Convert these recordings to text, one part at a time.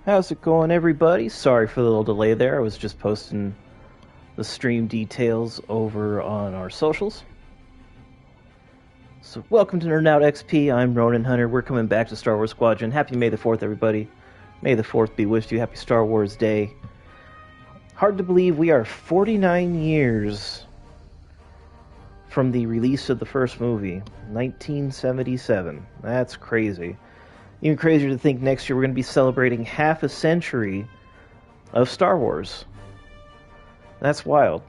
How's it going, everybody? Sorry for the little delay there. I was just posting the stream details over on our socials. So, welcome to Nerd Out XP. I'm Ronan Hunter. We're coming back to Star Wars Squadron. Happy May the 4th, everybody. May the 4th be with you. Happy Star Wars Day. Hard to believe we are 49 years from the release of the first movie, 1977. That's crazy. Even crazier to think next year we're going to be celebrating half a century of Star Wars. That's wild.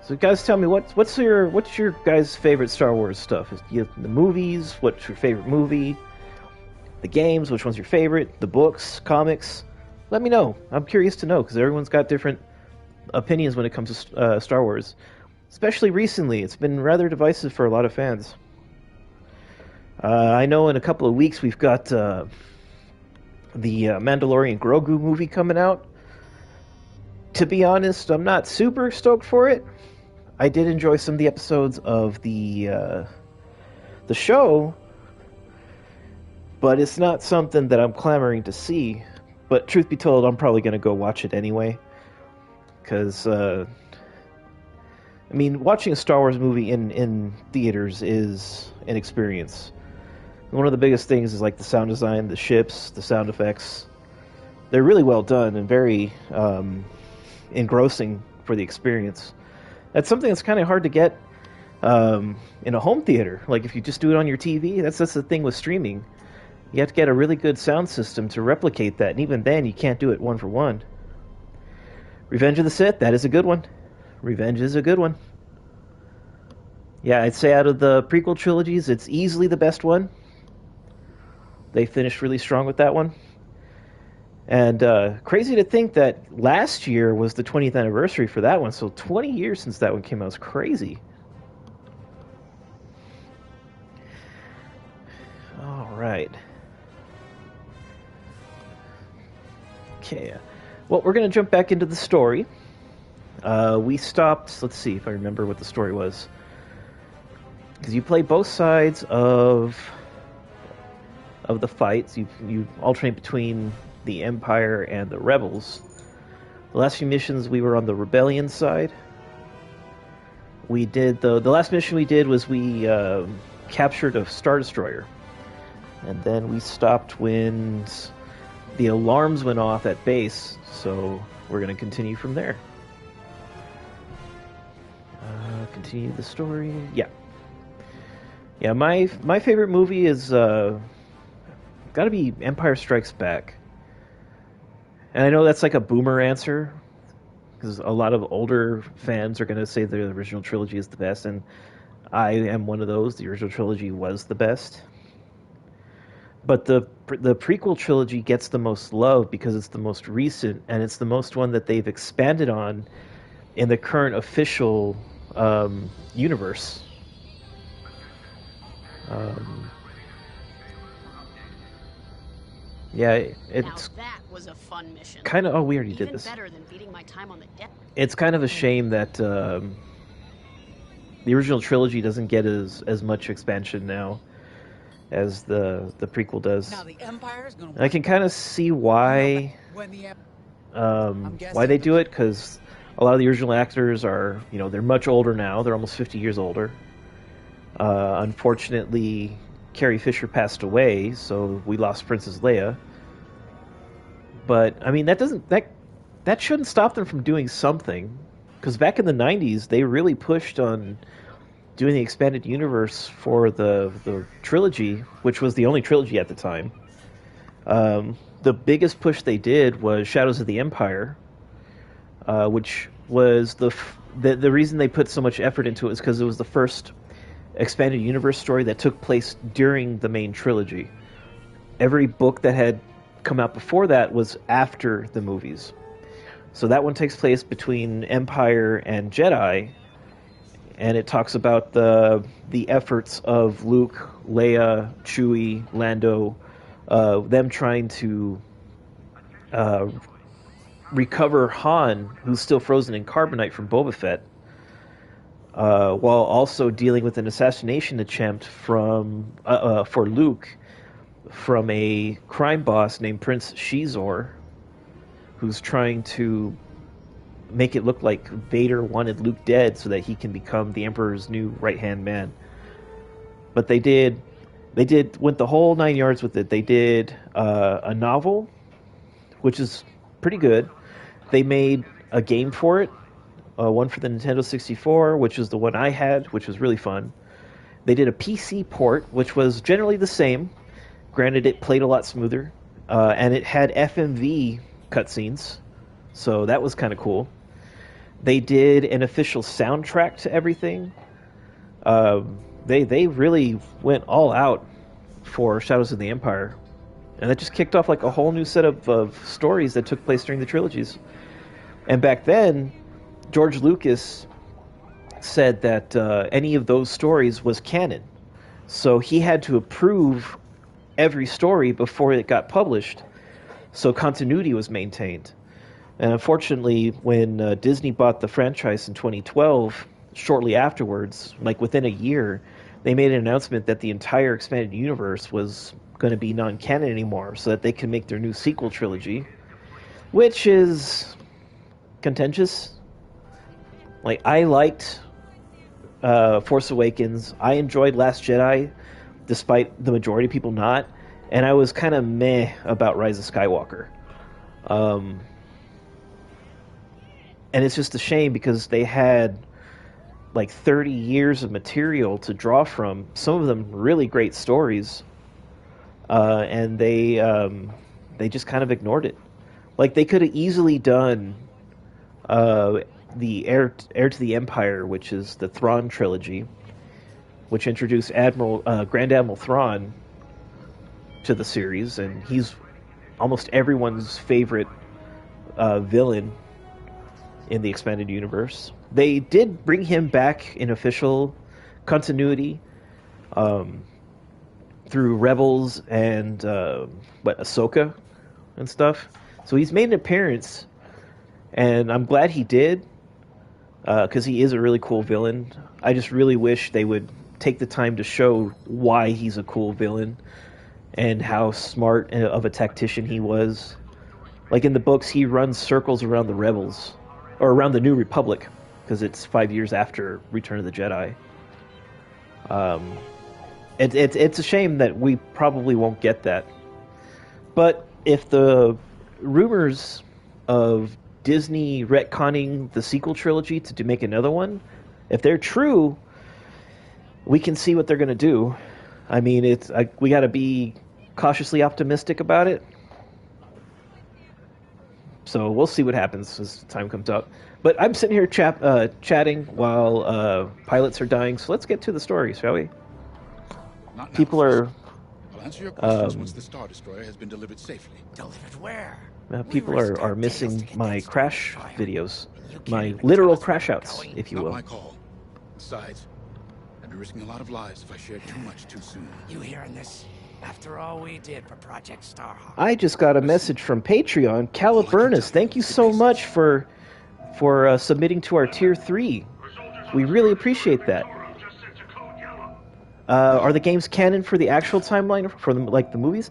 So guys, tell me what's your guys' favorite Star Wars stuff? Is the movies? What's your favorite movie? The games? Which one's your favorite? The books, comics? Let me know. I'm curious to know because everyone's got different opinions when it comes to Star Wars. Especially recently, it's been rather divisive for a lot of fans. I know in a couple of weeks we've got the Mandalorian Grogu movie coming out. To be honest, I'm not super stoked for it. I did enjoy some of the episodes of the show, but it's not something that I'm clamoring to see. But truth be told, I'm probably going to go watch it anyway. Because, watching a Star Wars movie in theaters is an experience. One of the biggest things is like the sound design, the ships, the sound effects. They're really well done and very engrossing for the experience. That's something that's kind of hard to get in a home theater. Like if you just do it on your TV, that's the thing with streaming. You have to get a really good sound system to replicate that, and even then you can't do it one for one. Revenge of the Sith, that is a good one. Revenge is a good one. Yeah, I'd say out of the prequel trilogies, it's easily the best one. They finished really strong with that one. And crazy to think that last year was the 20th anniversary for that one. So 20 years since that one came out. It's crazy. All right. Okay. Well, we're going to jump back into the story. We stopped... Let's see if I remember what the story was. Because you play both sides of the fights. You alternate between the Empire and the Rebels. The last few missions we were on the Rebellion side. We did the last mission we did was we captured a Star Destroyer, and then we stopped when the alarms went off at base. So we're going to continue from there. Continue the story. Yeah. My favorite movie is got to be Empire Strikes Back. And I know that's like a boomer answer, because a lot of older fans are going to say the original trilogy is the best, and I am one of those. The original trilogy was the best. But the prequel trilogy gets the most love because it's the most recent, and it's the most one that they've expanded on in the current official universe. Yeah, it's now that was a fun mission. Kind of. Oh, we already did this. Better than beating my time on the deck. It's kind of a shame that the original trilogy doesn't get as much expansion now as the prequel does. Now the Empire's gonna I can kind of see why they do it, because a lot of the original actors are, they're much older now. They're almost 50 years older. Unfortunately, Carrie Fisher passed away, so we lost Princess Leia. But that shouldn't stop them from doing something, because back in the 90s they really pushed on doing the expanded universe for the trilogy, which was the only trilogy at the time. The biggest push they did was Shadows of the Empire, which was the reason they put so much effort into it is because it was the first expanded universe story that took place during the main trilogy. Every book that had come out before that was after the movies. So that one takes place between Empire and Jedi, and it talks about the efforts of Luke, Leia, Chewie, Lando, them trying to recover Han, who's still frozen in carbonite from Boba Fett, while also dealing with an assassination attempt for Luke from a crime boss named Prince Shizor, who's trying to make it look like Vader wanted Luke dead so that he can become the Emperor's new right-hand man. But they went the whole 9 yards with it. They did a novel, which is pretty good. They made a game for it, one for the Nintendo 64, which is the one I had, which was really fun. They did a PC port, which was generally the same. Granted, it played a lot smoother, and it had FMV cutscenes, so that was kind of cool. They did an official soundtrack to everything. They really went all out for Shadows of the Empire, and that just kicked off like a whole new set of stories that took place during the trilogies. And back then, George Lucas said that any of those stories was canon, so he had to approve every story before it got published, so continuity was maintained. And unfortunately, when Disney bought the franchise in 2012, shortly afterwards, like within a year, they made an announcement that the entire expanded universe was going to be non-canon anymore so that they can make their new sequel trilogy, which is contentious. Like, I liked Force Awakens. I enjoyed Last Jedi, despite the majority of people not. And I was kind of meh about Rise of Skywalker. And it's just a shame because they had like 30 years of material to draw from, some of them really great stories, and they just kind of ignored it. Like, they could have easily done the Heir to the Empire, which is the Thrawn trilogy, which introduced Grand Admiral Thrawn to the series, and he's almost everyone's favorite villain in the expanded universe. They did bring him back in official continuity through Rebels and Ahsoka and stuff. So he's made an appearance, and I'm glad he did, because he is a really cool villain. I just really wish they would take the time to show why he's a cool villain and how smart of a tactician he was. Like in the books, he runs circles around the Rebels, or around the New Republic, because it's 5 years after Return of the Jedi. It's a shame that we probably won't get that. But if the rumors of Disney retconning the sequel trilogy to make another one, if they're true, we can see what they're going to do. I mean, we got to be cautiously optimistic about it. So we'll see what happens as time comes up. But I'm sitting here chatting while pilots are dying, so let's get to the story, shall we? People are... I'll answer your questions once the Star Destroyer has been delivered safely. Delivered where? People are missing my crash videos. My literal crash outs, if you will. Not my call. Besides, I'd be risking a lot of lives if I shared too much too soon. You hearing this? After all we did for Project Starhawk. I just got a message from Patreon. Caliburnus, thank you so much for submitting to our Tier 3. We really appreciate that. Are the games canon for the actual timeline, for the movies?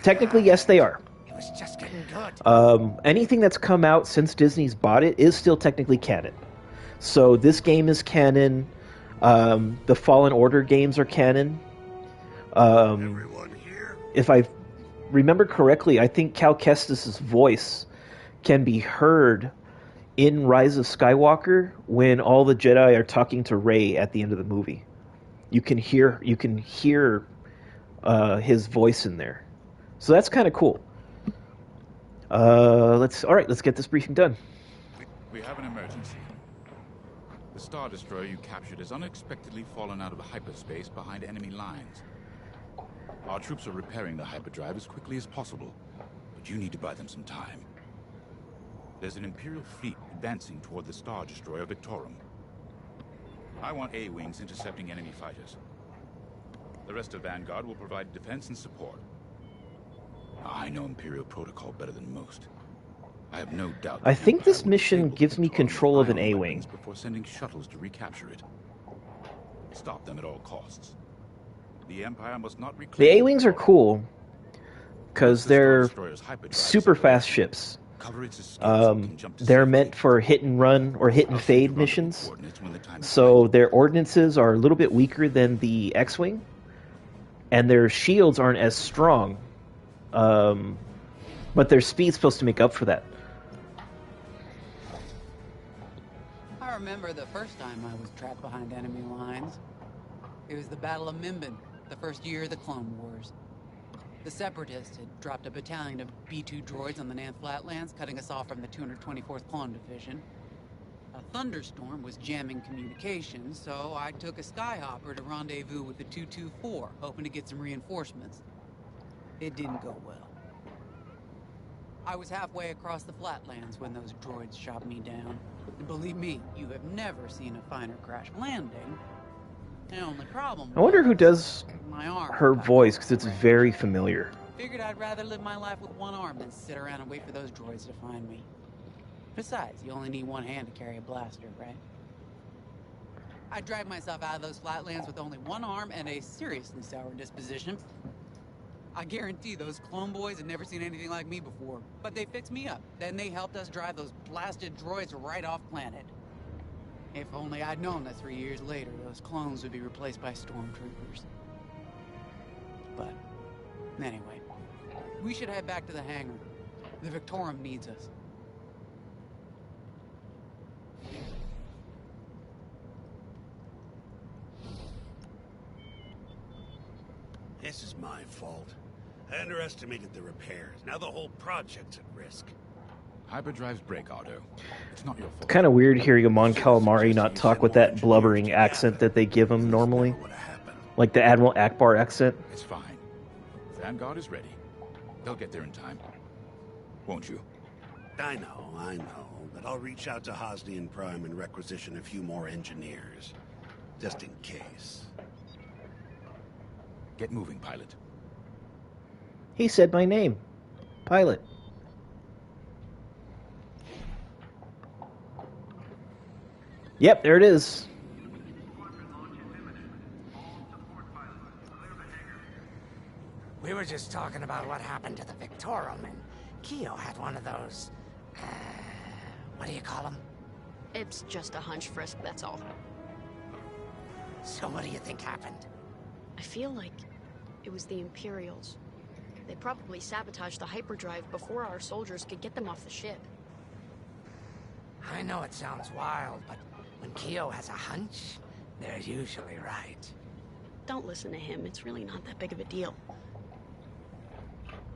Technically, yes, they are. It was just getting good. Anything that's come out since Disney's bought it is still technically canon. So this game is canon. The Fallen Order games are canon. If I remember correctly, I think Cal Kestis' voice can be heard in Rise of Skywalker when all the Jedi are talking to Rey at the end of the movie. You can hear his voice in there, so that's kind of cool. Let's get this briefing done. We have an emergency. The Star Destroyer you captured has unexpectedly fallen out of hyperspace behind enemy lines. Our troops are repairing the hyperdrive as quickly as possible, but you need to buy them some time. There's an Imperial fleet advancing toward the Star Destroyer Victorum. I want A-wings intercepting enemy fighters. The rest of Vanguard will provide defense and support. I know Imperial protocol better than most. I have no doubt. I think this mission gives me control of an A-wing. Before sending shuttles to recapture it. Stop them at all costs. The Empire must not reclaim The A-Wings are cool because the Star they're Destroyer's hyperdrive super fast separation. ships. Cover its escape so it can jump to They're safety. meant for hit and run or hit and I'll send you fade rendezvous missions. coordinates when the time is So right. their ordnances are a little bit weaker than the X-Wing, and their shields aren't as strong. But their speed's supposed to make up for that. I remember the first time I was trapped behind enemy lines. It was the Battle of Minbin, the first year of the Clone Wars. The Separatists had dropped a battalion of B-2 droids on the Nan Flatlands, cutting us off from the 224th Clone Division. A thunderstorm was jamming communications, so I took a skyhopper to rendezvous with the 224, hoping to get some reinforcements. It didn't go well. I was halfway across the flatlands when those droids shot me down. And believe me, you have never seen a finer crash landing. The only problem I wonder who was does my arm her got voice, because it's wrenched. very familiar. Figured I'd rather live my life with one arm than sit around and wait for those droids to find me. Besides, you only need one hand to carry a blaster, right? I dragged myself out of those flatlands with only one arm and a seriously sour disposition. I guarantee those clone boys had never seen anything like me before, but they fixed me up. Then they helped us drive those blasted droids right off planet. If only I'd known that 3 years later, those clones would be replaced by stormtroopers. But, anyway, we should head back to the hangar. The Victorum needs us. This is my fault. I underestimated the repairs. Now the whole project's at risk. Hyperdrives break, Otto. It's not your fault. Kind of weird hearing a Mon Calamari not talk with that blubbering accent that they give him normally. Like the Admiral Akbar accent. It's fine. Vanguard is ready. They'll get there in time. Won't you? I know. But I'll reach out to Hosnian Prime and requisition a few more engineers. Just in case. Get moving, pilot. He said my name. Pilot. Yep, there it is. We were just talking about what happened to the Victorum, and Keo had one of those... what do you call them? It's just a hunch, Frisk, that's all. So what do you think happened? I feel like it was the Imperials. They probably sabotaged the hyperdrive before our soldiers could get them off the ship. I know it sounds wild, but when Keo has a hunch, they're usually right. Don't listen to him, it's really not that big of a deal.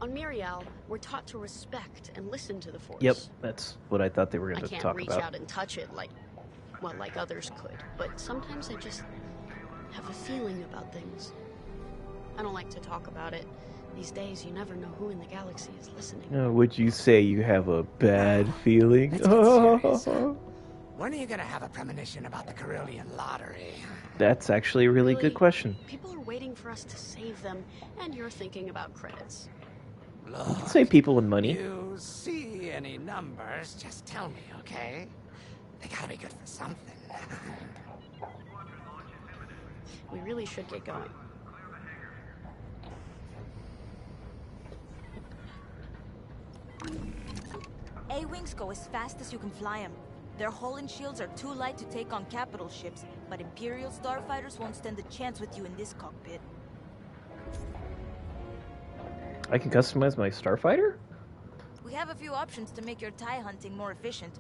On Miriel, we're taught to respect and listen to the Force. Yep, that's what I thought they were I going to can't talk reach about. out and touch it like others could, but sometimes I just have a feeling about things. I don't like to talk about it. These days, you never know who in the galaxy is listening. Would you say you have a bad feeling? Let's get serious. When are you gonna have a premonition about the Carillion lottery? That's actually a really good question. People are waiting for us to save them, and you're thinking about credits. Look, Say people with money. you see any numbers, just tell me, okay? They gotta be good for something. We really should get going. A-Wings go as fast as you can fly them. Their hull and shields are too light to take on capital ships, but Imperial starfighters won't stand a chance with you in this cockpit. I can customize my starfighter? We have a few options to make your TIE hunting more efficient.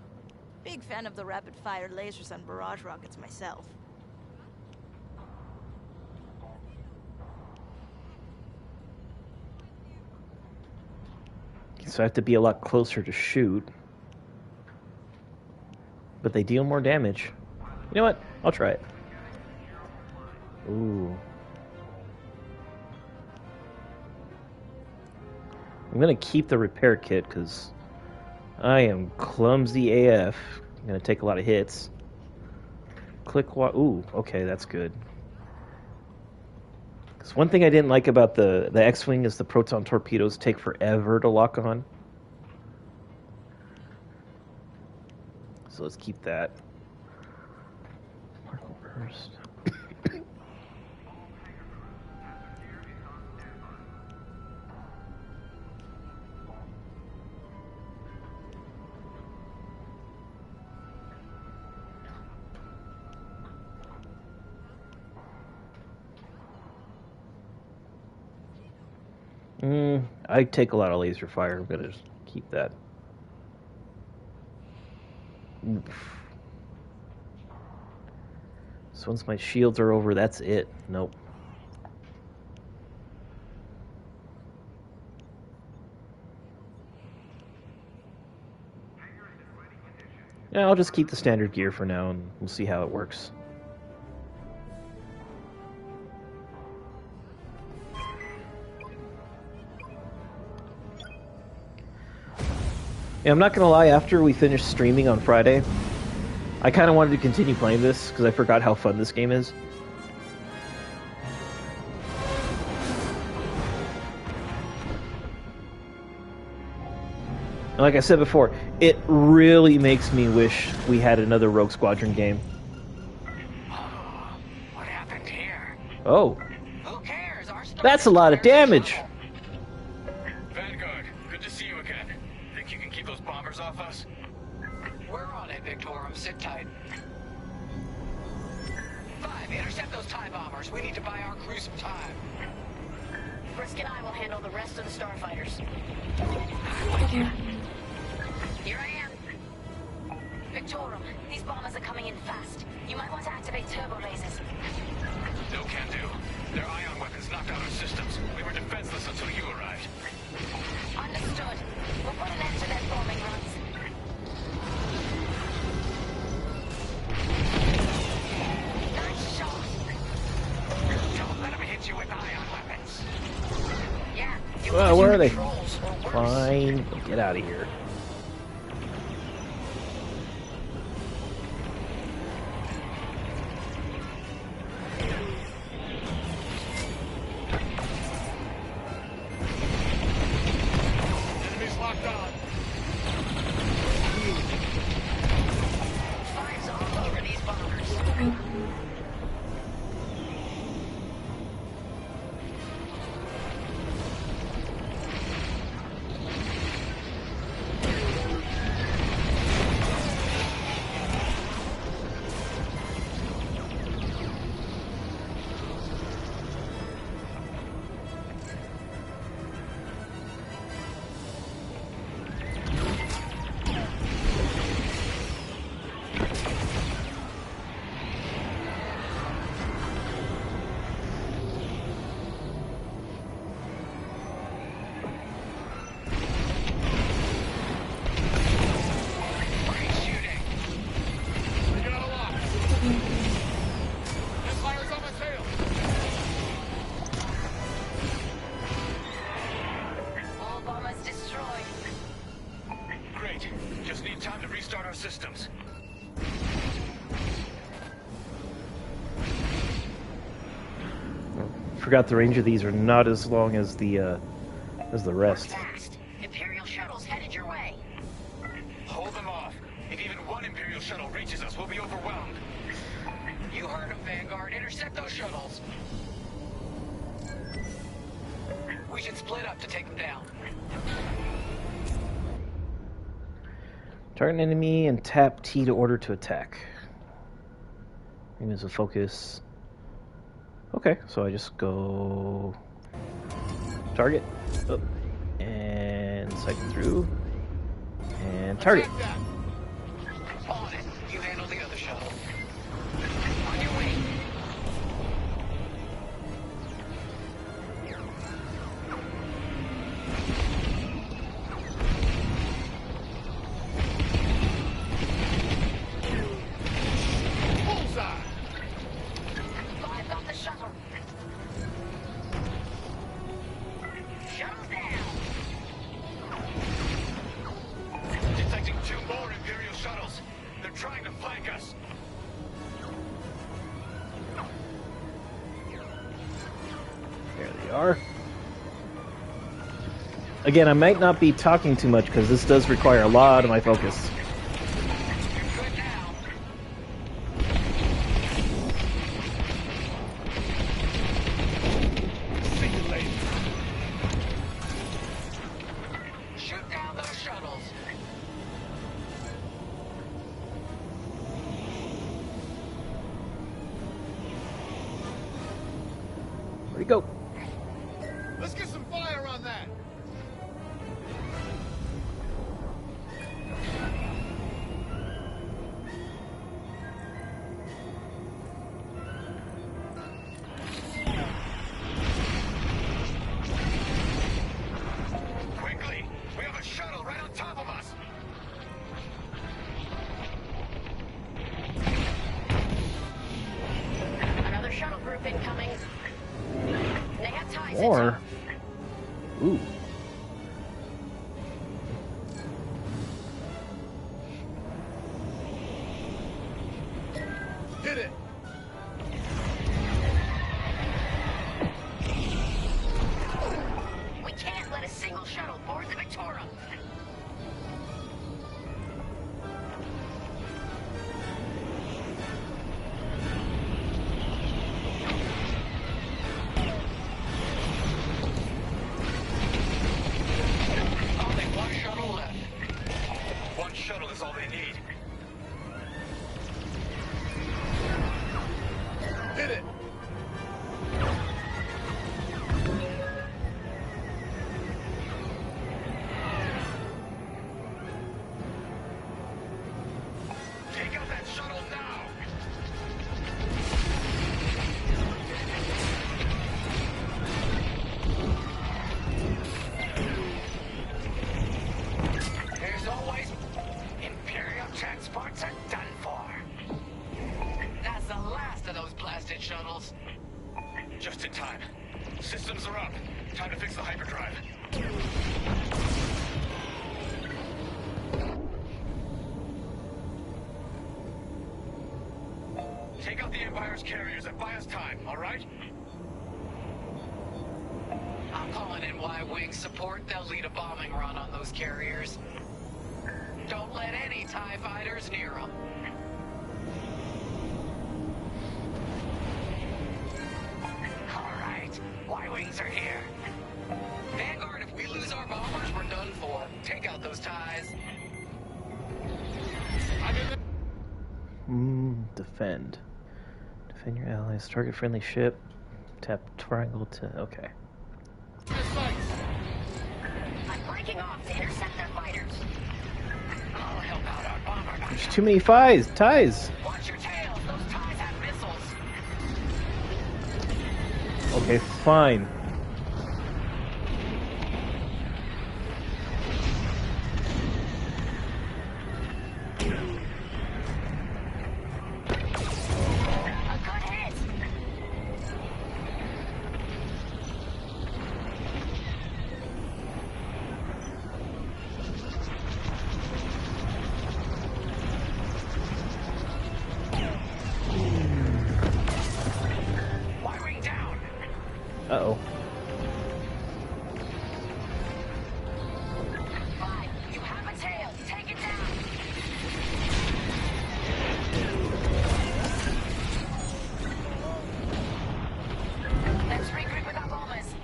Big fan of the rapid-fire lasers and barrage rockets myself. So I have to be a lot closer to shoot. But they deal more damage. You know what? I'll try it. Ooh. I'm gonna keep the repair kit because I am clumsy AF. I'm gonna take a lot of hits. Ooh, okay, that's good. Because one thing I didn't like about the X-Wing is the proton torpedoes take forever to lock on. So let's keep that. Markle burst. I take a lot of laser fire. I'm gonna just keep that. Oof. So once my shields are over, that's it. Nope. Yeah, I'll just keep the standard gear for now, and we'll see how it works. Yeah, I'm not gonna lie, after we finished streaming on Friday, I kind of wanted to continue playing this, because I forgot how fun this game is. And like I said before, it really makes me wish we had another Rogue Squadron game. Oh, what happened here? Oh, Who cares? Our Star that's a lot of Destroyer's damage! trouble. Vanguard, good to see you again. Think you can keep those bombers off us? We're on it, Victorum. Sit tight. 5, intercept those TIE bombers. We need to buy our crew some time. Brisk and I will handle the rest of the starfighters. Here I am. Victorum, these bombers are coming in fast. You might want to activate turbo lasers. No can do. Their ion weapons knocked out our systems. We were defenseless until you arrived. Understood. We'll put an end to their bombing runs. Nice shot. Don't let them hit you with ion weapons. Yeah. You Well, where are they? controls or worse. Fine, get out of here. Enemies locked on. Fire's all over these bombers. Great shooting. They got a lock. Empire's on my tail. All bombers destroyed. Great. Just need time to restart our systems. Forgot the range of these are not as long as the rest. Fast. Imperial shuttles headed your way. Hold them off. If even one Imperial shuttle reaches us, we'll be overwhelmed. You heard them, Vanguard. Intercept those shuttles. We should split up to take them down. Target an enemy and tap T to order to attack. Aim as a focus. Okay, so I just go target, up, and cycle through, and target. Attack that. On it. You handle the other shuttle. On your way. Bullseye. 5 got the shuttle. Shuttle's down. Detecting 2 more Imperial shuttles. They're trying to flank us. There they are. Again, I might not be talking too much because this does require a lot of my focus. You're good now. See you later. Shoot down those shuttles. Where'd he go? Let's get some fire on that. troop incoming. They have ties. Or, ooh. Hit it! We can't let a single shuttle board the Victorum. Only one shuttle left. One shuttle is all they need. Hit it! Take out that shuttle now! There's always... Imperial transports are done for. That's the last of those blasted shuttles. Just in time. Systems are up. Time to fix the hyperdrive. Take out the Empire's carriers and buy us time, all right? I'm calling in Y-Wing support. They'll lead a bombing run on those carriers. Don't let any TIE fighters near them. All right, Y-Wings are here. Vanguard, if we lose our bombers, we're done for. Take out those TIEs. Defend. Defend your allies. Target friendly ship. Tap triangle to... Okay. I'm breaking off to intercept their fighters. I'll help out our bomber. There's too many ties. Watch your tails. Those ties have missiles. Okay, fine. A good hit. Y-Wing down. Uh-oh. Fine. You have a tail. Take it down. Let's regroup with our bombers.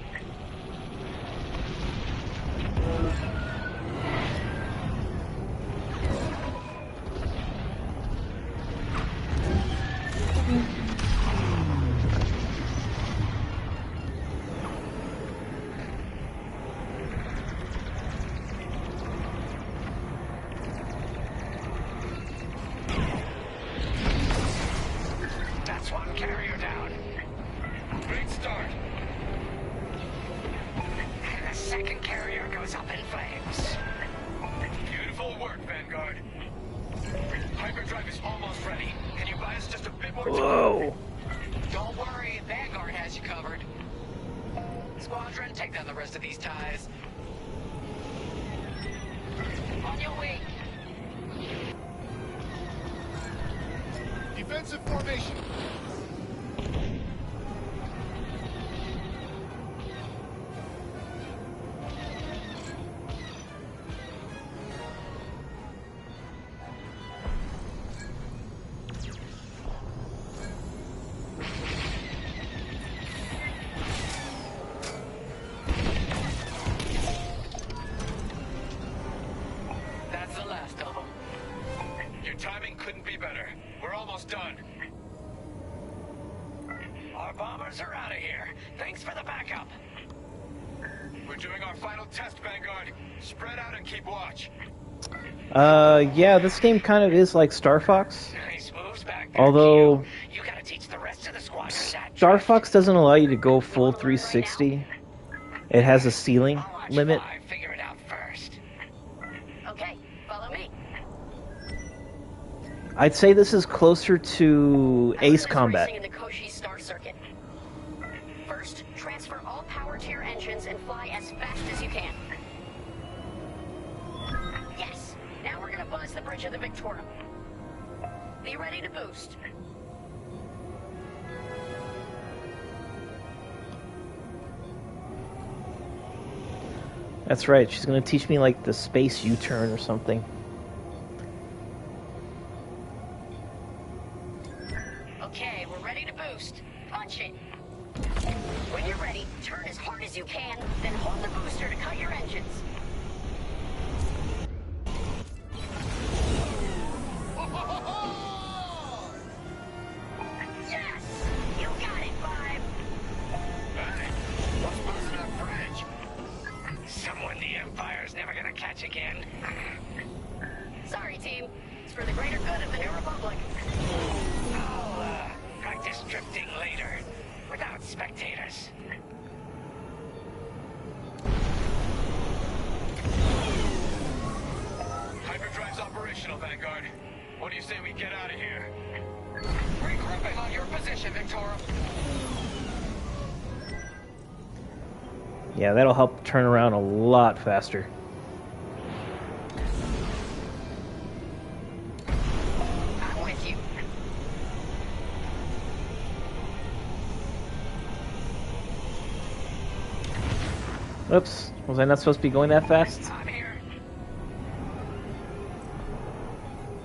That's one carrier down. Great start. And the second carrier goes up in flames. Beautiful work, Vanguard. Hyperdrive is almost ready. Can you buy us just a bit more time? Whoa. Don't worry, Vanguard has you covered. Squadron, take down the rest of these TIEs. On your way. Defensive formation. That's the last of them. Your timing couldn't be better. We're almost done. Our bombers are out of here. Thanks for the backup. We're doing our final test, Vanguard. Spread out and keep watch. Yeah, this game kind of is like Star Fox. Nice moves back there, Although, Q. You gotta teach the rest of the squadron that. Star Fox doesn't allow you to go full 360. It has a ceiling I'll watch limit. 5 figure it out first. Okay, follow me. I'd say this is closer to Ace Racing Combat. in the Koshi Star Circuit. engines and fly as fast as you can. Yes! Now we're gonna buzz the bridge of the Victorum. Be ready to boost. That's right. She's going to teach me like the space U-turn or something. Okay, we're ready to boost. Punch it. When you're ready, turn as hard as you can, then hold the booster to cut your engines. Yes! You got it, Five! Hey, what's buzzing that bridge? Someone the Empire's never gonna catch again. Sorry, team. It's for the greater good of the New Republic. I'll, practice drifting later, without spectators. Hyperdrive's operational, Vanguard. What do you say we get out of here? Regrouping on your position, Victorum. Yeah, that'll help turn around a lot faster. I'm with you. Oops, was I not supposed to be going that fast? I'm here.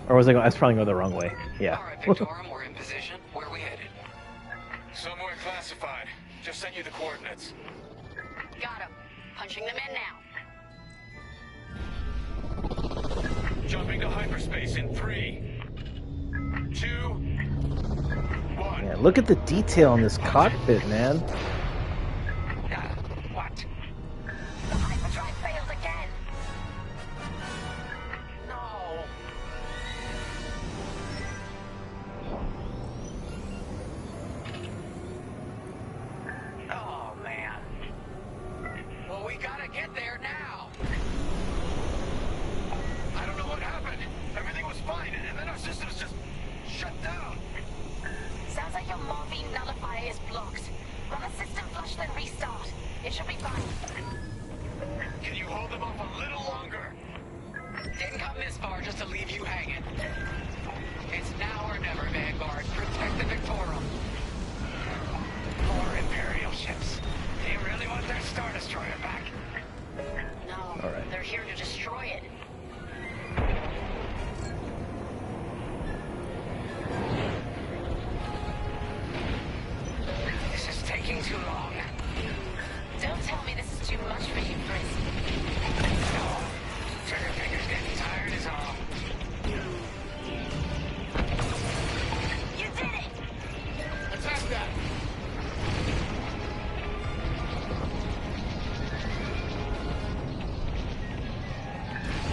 Or was I going? I was probably going the wrong way. Yeah. All right, Victorum, we're in position. Where are we headed? Somewhere classified. Just sent you the coordinates. Got him. Punching them in now. Jumping to hyperspace in 3, 2, 1. Yeah, look at the detail in this cockpit, man. What? The hyperdrive failed again. No. Oh, man. Well, we gotta get there now. I don't know what happened. Everything was fine, and then our systems just shut down. Sounds like your morphine nullifier is blocked. Run a system flush, then restart. It should be fine. Can you hold them off a little longer? Didn't come this far just to leave you hanging. It's now or never, Vanguard. Protect the Victorum. More Imperial ships. They really want their Star Destroyer back. No, All right. they're here to destroy it. This is taking too long. Don't tell me this is too much for you, Chris. No. Trigger finger's getting tired is all. You did it! Attack that!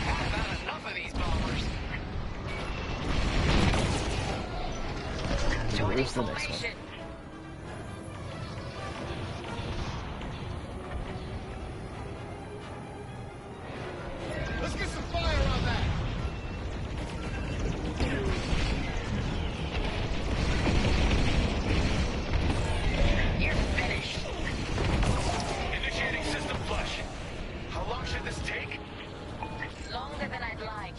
I've had enough of these bombers. Joining Where's the next one? formation. Let's get some fire on that! You're finished. Initiating system flush. How long should this take? Longer than I'd like.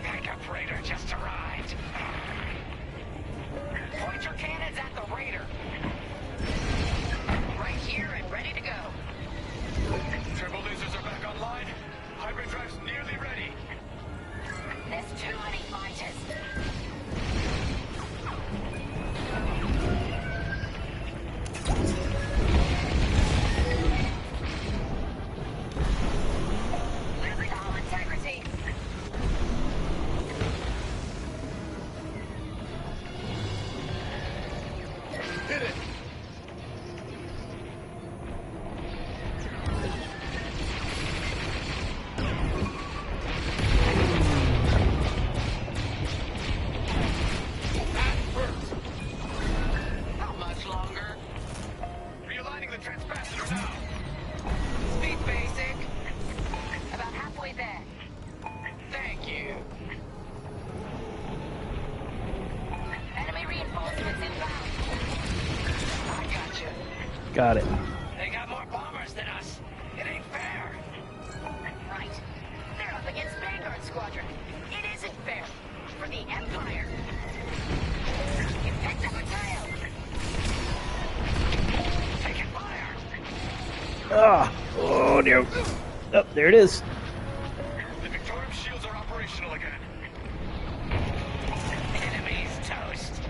Backup raider just arrived. Point your cannons at the raider. Right here and ready to go. Turbo lasers are back online. Hyperdrive's nearly ready. There's too many fighters. Losing all integrity. Hit it! That hurt! How much longer? Realigning the transpacitor now! Speed basic! About halfway there. Thank you! Enemy reinforcements inbound. Got it. They got more bombers than us. It ain't fair. Right. They're up against Vanguard Squadron. It isn't fair. For the Empire. You picked up a tail. Taking fire. Ah! Oh, no. Oh, there it is. The Victorium shields are operational again. Enemy's toast.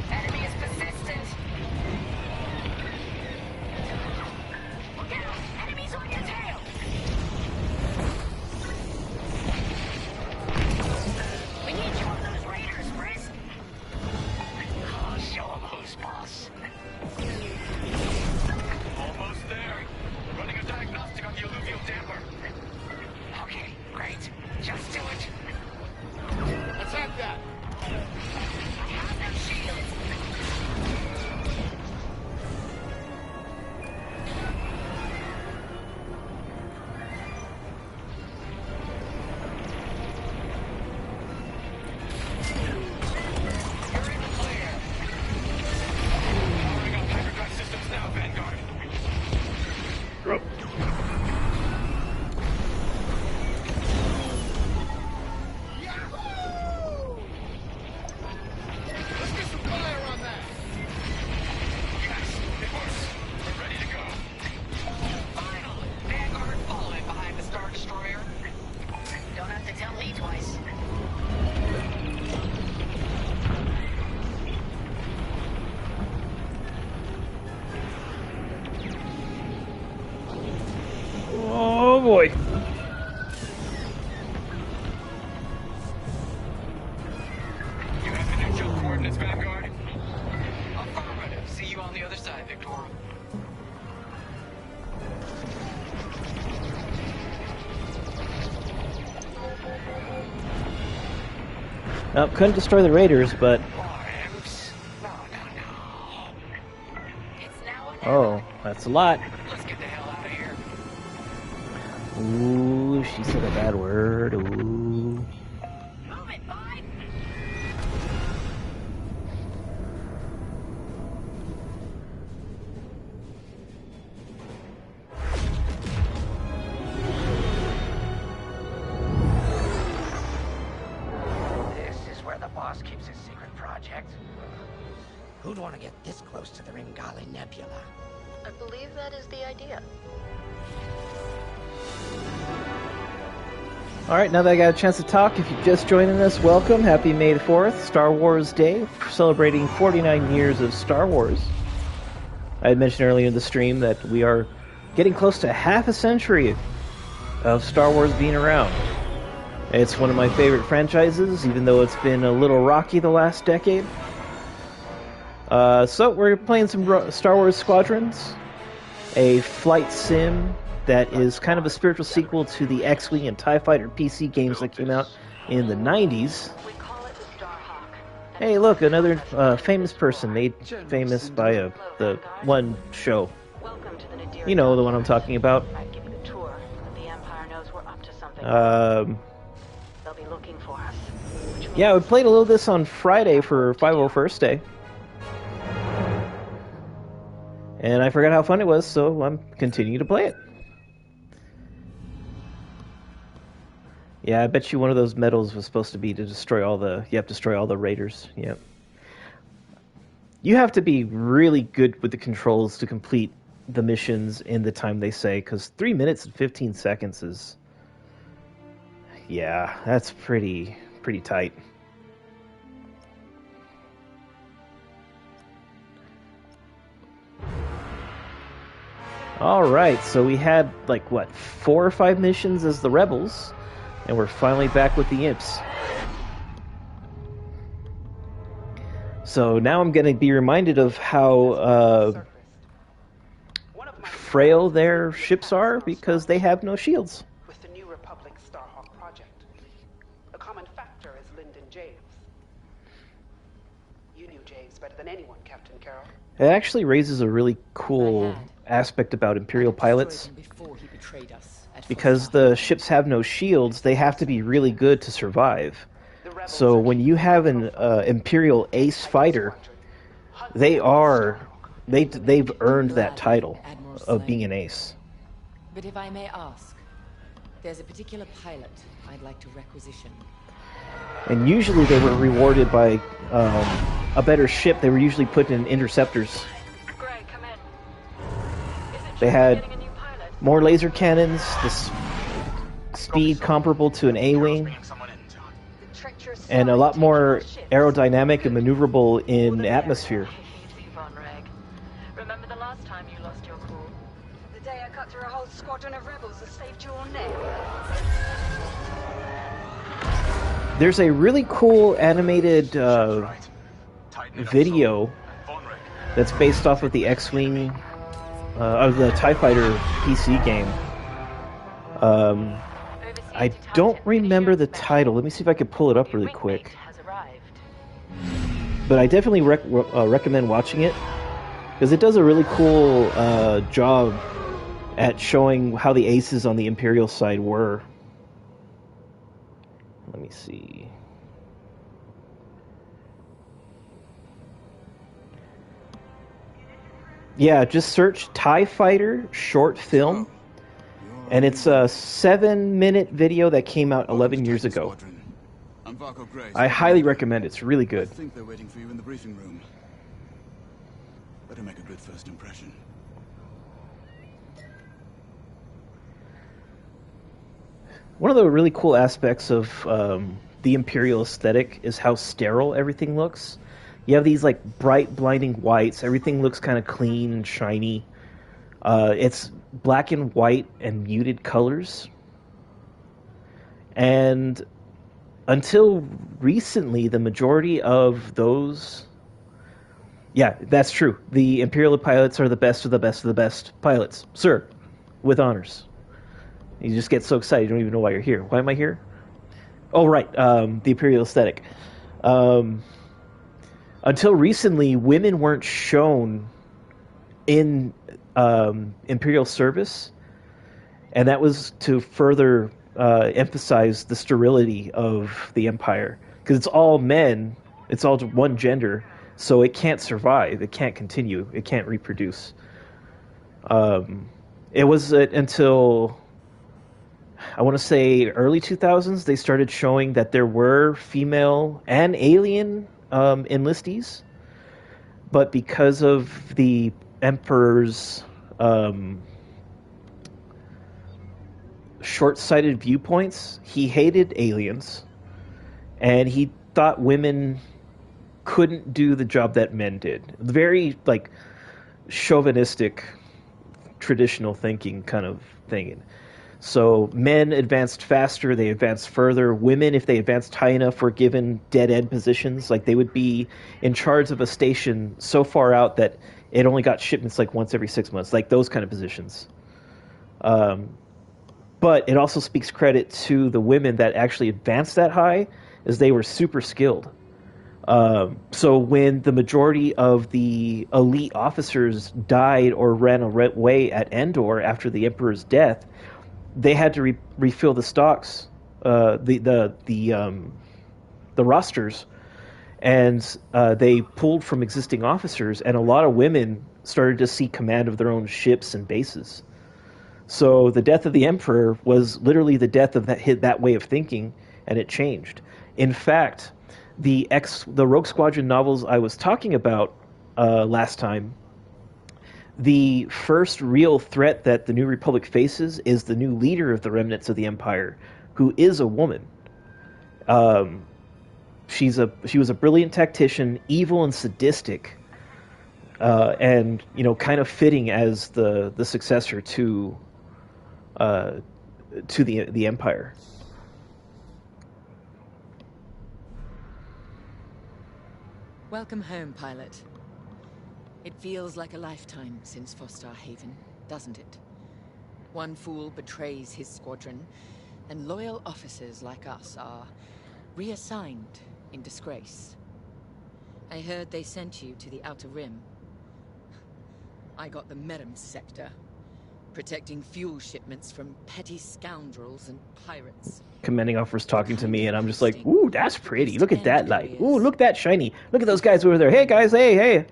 Enemy is persistent. Look out! Enemies on your tail! We need you on those raiders, Brisk! Oh, show 'em who's boss. Almost there. Running a diagnostic on the alluvial damper. Okay, great. Just do it. Let's have that. I have no shields. You're in the clear. Powering up hyperdrive systems now, Vanguard. Let's get some fire on that. Yes, it works. We're ready to go. Finally, Vanguard following behind the Star Destroyer. Don't have to tell me twice. Oh, boy. You have the new kill coordinates, Vanguard? Affirmative. See you on the other side, Victorum. Couldn't destroy the raiders, but... Imps. No. It's now or never. Oh, that's a lot. Let's get the hell out of here. Ooh, she said a bad word. Ooh. Move it, bud. This is where the boss keeps his secret project. Who'd want to get this close to the Ringali Nebula? I believe that is the idea. Alright, now that I got a chance to talk, if you're just joining us, welcome. Happy May the 4th, Star Wars Day, celebrating 49 years of Star Wars. I had mentioned earlier in the stream that we are getting close to half a century of Star Wars being around. It's one of my favorite franchises, even though it's been a little rocky the last decade. So we're playing some Star Wars Squadrons, a flight sim that is kind of a spiritual sequel to the X-Wing and TIE Fighter PC games that came out in the 90s. We call it the Starhawk. Hey, look, another famous person made famous by the one show. Welcome to the Nadir. You know the one I'm talking about. I'd give you the tour, but the Empire knows we're up to something. They'll be looking for us. Which means Yeah, we played a little of this on Friday for 501st Day. And I forgot how fun it was, so I'm continuing to play it. Yeah, I bet you one of those medals was supposed to be to destroy all the... You have to destroy all the raiders. Yep. You have to be really good with the controls to complete the missions in the time they say, because 3 minutes and 15 seconds is... Yeah, that's pretty tight. Alright, so we had, like, what, 4 or 5 missions as the Rebels, and we're finally back with the Imps. So now I'm going to be reminded of how frail their ships are because they have no shields. With the New Republic Starhawk project. A common factor is Lyndon James. You knew James better than anyone, Captain Carroll. It actually raises a really cool aspect about Imperial pilots. Before he betrayed us at Because the ships have no shields, they have to be really good to survive. So when you have an Imperial ace fighter, they've earned that title of being an ace. But if I may ask, there's a particular pilot I'd like to requisition. And usually they were rewarded by a better ship. They were usually put in interceptors. Gray, come in. They had more laser cannons, speed comparable to an A-wing, and a lot more aerodynamic and maneuverable in atmosphere. Remember the last time you lost your cool? The day I cut through a whole squadron of rebels that saved your neck. There's a really cool animated video that's based off of the X-Wing, of the TIE Fighter PC game. I don't remember the title. Let me see if I could pull it up really quick. But I definitely recommend watching it, because it does a really cool job at showing how the aces on the Imperial side were. Let me see. Yeah, just search TIE Fighter short film, and it's a 7-minute video that came out 11 years ago. I highly recommend it. It's really good. I think they're waiting for you in the briefing room. Better make a good first impression. One of the really cool aspects of the Imperial aesthetic is how sterile everything looks. You have these like bright, blinding whites. Everything looks kind of clean and shiny. It's black and white and muted colors. And until recently, the majority of those... Yeah, that's true. The Imperial pilots are the best of the best of the best pilots. Sir, with honors. You just get so excited, you don't even know why you're here. Why am I here? Oh, right, the Imperial aesthetic. Until recently, women weren't shown in Imperial service, and that was to further emphasize the sterility of the Empire. Because it's all men, it's all one gender, so it can't survive, it can't continue, it can't reproduce. It was until... I want to say early 2000s, they started showing that there were female and alien enlistees, but because of the Emperor's short-sighted viewpoints, he hated aliens, and he thought women couldn't do the job that men did. Very, like, chauvinistic, traditional thinking kind of thing. So men advanced faster, they advanced further. Women, if they advanced high enough, were given dead-end positions. Like, they would be in charge of a station so far out that it only got shipments like once every 6 months, like those kind of positions. But it also speaks credit to the women that actually advanced that high, as they were super skilled. So when the majority of the elite officers died or ran away at Endor after the Emperor's death, they had to refill the stocks, the rosters, and they pulled from existing officers, and a lot of women started to seek command of their own ships and bases. So the death of the Emperor was literally the death of that way of thinking, and it changed. In fact, the Rogue Squadron novels I was talking about last time, the first real threat that the New Republic faces is the new leader of the remnants of the Empire, who is a woman. She was a brilliant tactician, evil and sadistic, and kind of fitting as the successor to the Empire. Welcome home, pilot. It feels like a lifetime since Fostar Haven, doesn't it? One fool betrays his squadron, and loyal officers like us are reassigned in disgrace. I heard they sent you to the Outer Rim. I got the Merim sector, protecting fuel shipments from petty scoundrels and pirates. Commanding officer's talking to me, and I'm just like, ooh, that's pretty. Look at that light. Ooh, look that shiny. Look at those guys over there. Hey, guys, hey, hey.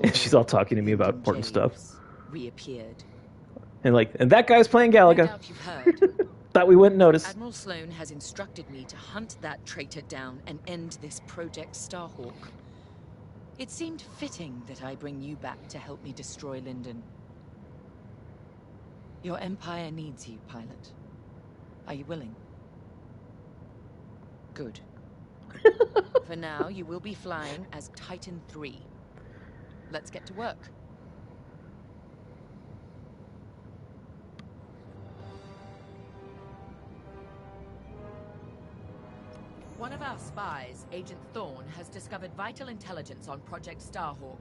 And she's all talking to me about important stuff. Reappeared. And that guy's playing Galaga. No doubt you've heard. Thought we wouldn't notice. Admiral Sloane has instructed me to hunt that traitor down and end this Project Starhawk. It seemed fitting that I bring you back to help me destroy Linden. Your Empire needs you, pilot. Are you willing? Good. For now, you will be flying as Titan 3. Let's get to work. One of our spies, Agent Thorne, has discovered vital intelligence on Project Starhawk.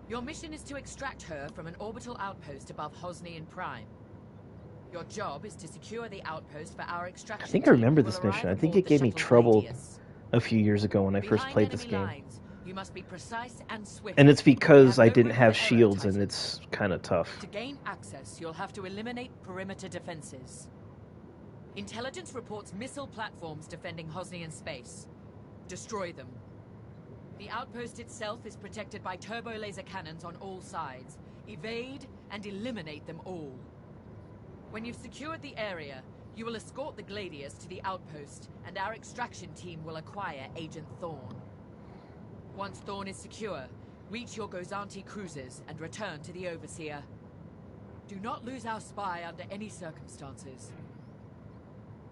Your mission is to extract her from an orbital outpost above Hosnian Prime. Your job is to secure the outpost for our extraction. I think I remember this mission. I think it gave me trouble a few years ago when I first played this game. You must be precise and swift. And it's because I didn't have shields, and it's kind of tough. To gain access, you'll have to eliminate perimeter defenses. Intelligence reports missile platforms defending Hosnian space. Destroy them. The outpost itself is protected by turbo laser cannons on all sides. Evade and eliminate them all. When you've secured the area, you will escort the Gladius to the outpost, and our extraction team will acquire Agent Thorne. Once Thorne is secure, reach your Gozanti cruisers and return to the Overseer. Do not lose our spy under any circumstances.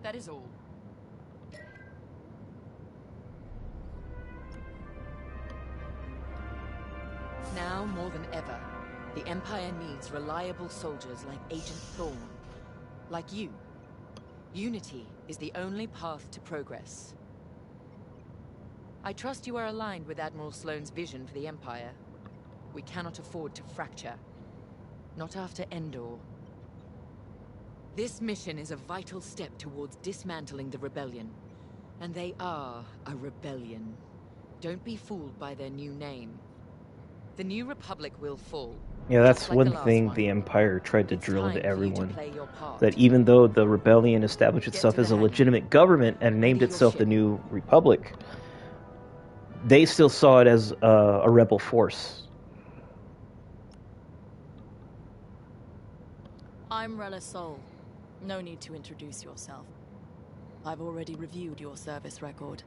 That is all. Now, more than ever, the Empire needs reliable soldiers like Agent Thorne. Like you. Unity is the only path to progress. I trust you are aligned with Admiral Sloane's vision for the Empire. We cannot afford to fracture. Not after Endor. This mission is a vital step towards dismantling the rebellion. And they are a rebellion. Don't be fooled by their new name. The New Republic will fall. Yeah, that's one thing the Empire tried to drill into everyone. That even though the rebellion established itself as a legitimate government and named itself the New Republic, they still saw it as a rebel force. I'm Rella Sol. No need to introduce yourself. I've already reviewed your service record.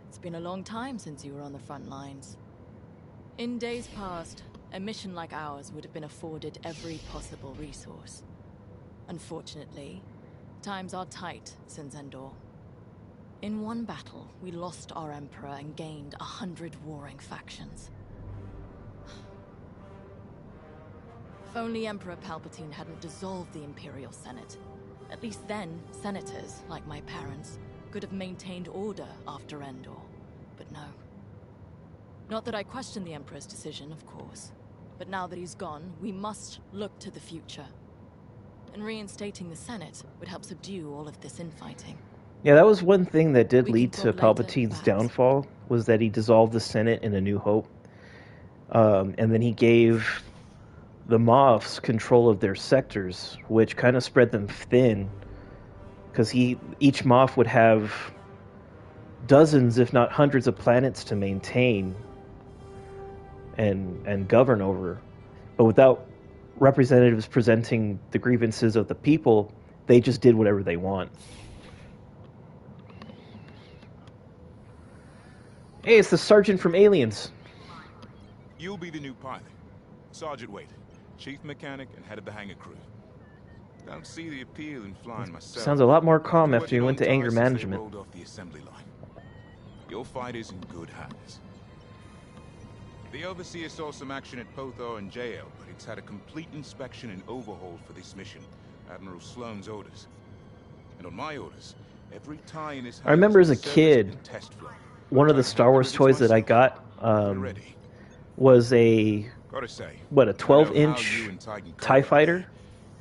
It's been a long time since you were on the front lines. In days past, a mission like ours would have been afforded every possible resource. Unfortunately, times are tight since Endor. In one battle, we lost our Emperor and gained 100 warring factions. If only Emperor Palpatine hadn't dissolved the Imperial Senate. At least then, senators, like my parents, could have maintained order after Endor. But no. Not that I question the Emperor's decision, of course. But now that he's gone, we must look to the future. And reinstating the Senate would help subdue all of this infighting. Yeah, that was one thing that did lead to Palpatine's downfall, was that he dissolved the Senate in A New Hope. And then he gave the Moffs control of their sectors, which kind of spread them thin. Because each Moff would have dozens, if not hundreds, of planets to maintain and govern over. But without representatives presenting the grievances of the people, they just did whatever they want. Hey, it's the sergeant from Aliens. You'll be the new pilot. Sergeant Wade, chief mechanic and head of the hangar crew. Don't see the appeal in flying myself. Sounds a lot more calm after you went to anger management. Rolled off the assembly line. Your fight is in good hands. The Overseer saw some action at Pothor and JL, but it's had a complete inspection and overhaul for this mission. Admiral Sloane's orders. And on my orders, every tie in his I remember as a kid, one of the Star Wars toys that I got was a 12-inch TIE fighter.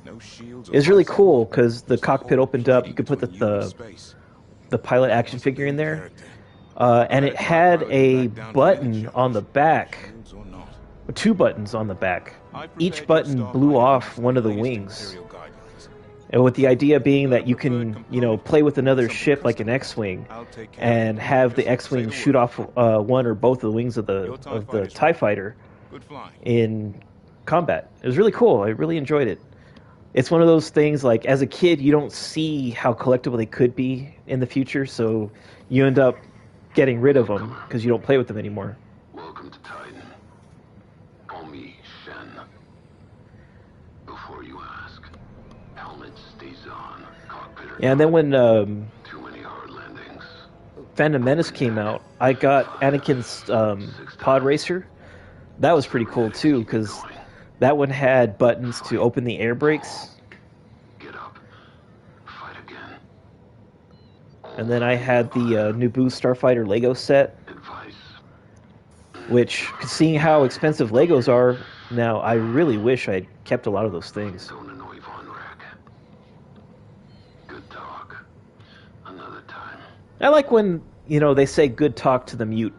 It was really cool because the cockpit opened up. You could put the pilot action figure in there. and it had a button on the back, two buttons on the back. Each button blew off one of the wings. And with the idea being that you can, play with another ship like an X-wing, and have the X-wing shoot off one or both of the wings of the TIE fighter in combat. It was really cool. I really enjoyed it. It's one of those things, like, as a kid, you don't see how collectible they could be in the future, so you end up getting rid of them because you don't play with them anymore. Welcome to Titan. Call me Shen. Before you ask, helmet stays on. Cockpit. Yeah, and then when Too many hard landings. Phantom Menace came out, I got Anakin's pod racer. That was pretty cool too, because that one had buttons to open the air brakes. Get up. Fight again. And then I had the Naboo Starfighter Lego set, which, seeing how expensive Legos are now, I really wish I'd kept a lot of those things. Don't annoy Von Rack. Good talk. Another time. I like when, they say good talk to the mute.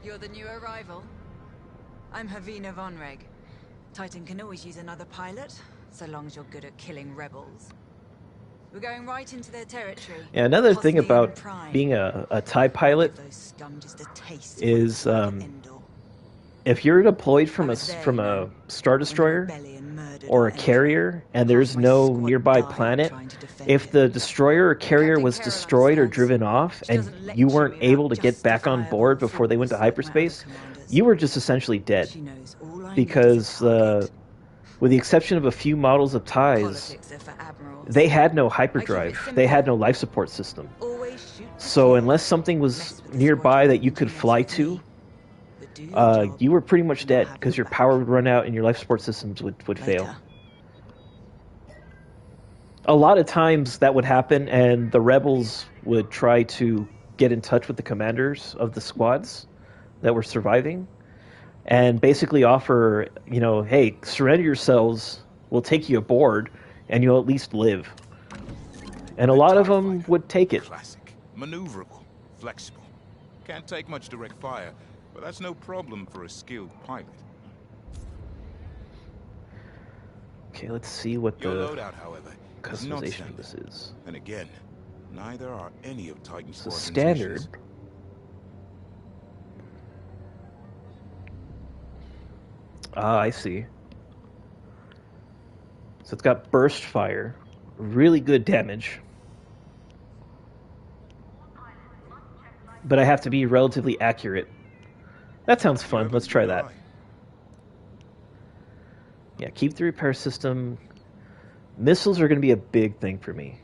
You're the new arrival. I'm Havina Von Reg. Titan can always use another pilot, so long as you're good at killing rebels. We're going right into their territory. Yeah, another thing about being a TIE pilot is if you're deployed from a Star Destroyer or a carrier and there's no nearby planet, if the destroyer or carrier was destroyed or driven off and you weren't able to get back on board before they went to hyperspace, you were just essentially dead. Because with the exception of a few models of TIEs, they had no hyperdrive. They had no life support system. So unless something was nearby that you could fly to, you were pretty much dead because your power would run out and your life support systems would fail. A lot of times that would happen, and the rebels would try to get in touch with the commanders of the squads that were surviving and basically offer, hey, surrender yourselves, we'll take you aboard, and you'll at least live. And a lot of them would take it. Classic. Maneuverable. Flexible. Can't take much direct fire, but that's no problem for a skilled pilot. Okay, let's see what Your the loadout, however, customization of this is. And again, neither are any of Titan's So Squadron's standard. missions. Ah, I see. So it's got burst fire, really good damage. But I have to be relatively accurate. That sounds fun. Let's try that. Yeah, keep the repair system. Missiles are going to be a big thing for me.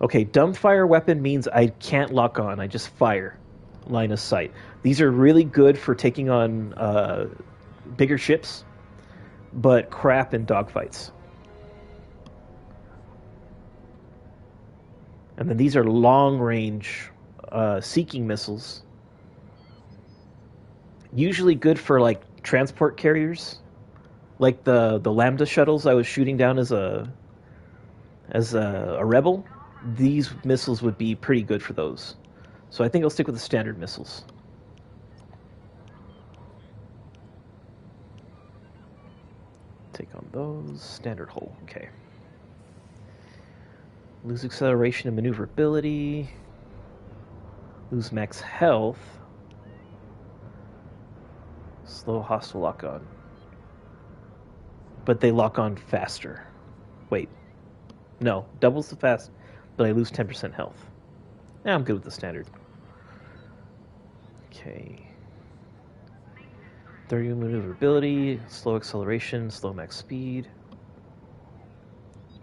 Okay, dumbfire weapon means I can't lock on. I just fire. Line of sight. These are really good for taking on bigger ships, but crap in dogfights. And then these are long-range seeking missiles. Usually good for, like, transport carriers. Like the Lambda shuttles I was shooting down as a rebel. These missiles would be pretty good for those. So I think I'll stick with the standard missiles. Take on those. Standard hull. Okay. Lose acceleration and maneuverability. Lose max health. Slow hostile lock on. But they lock on faster. Wait. No. Doubles the fast, but I lose 10% health. Yeah, I'm good with the standard. Okay. 30 maneuverability, slow acceleration, slow max speed.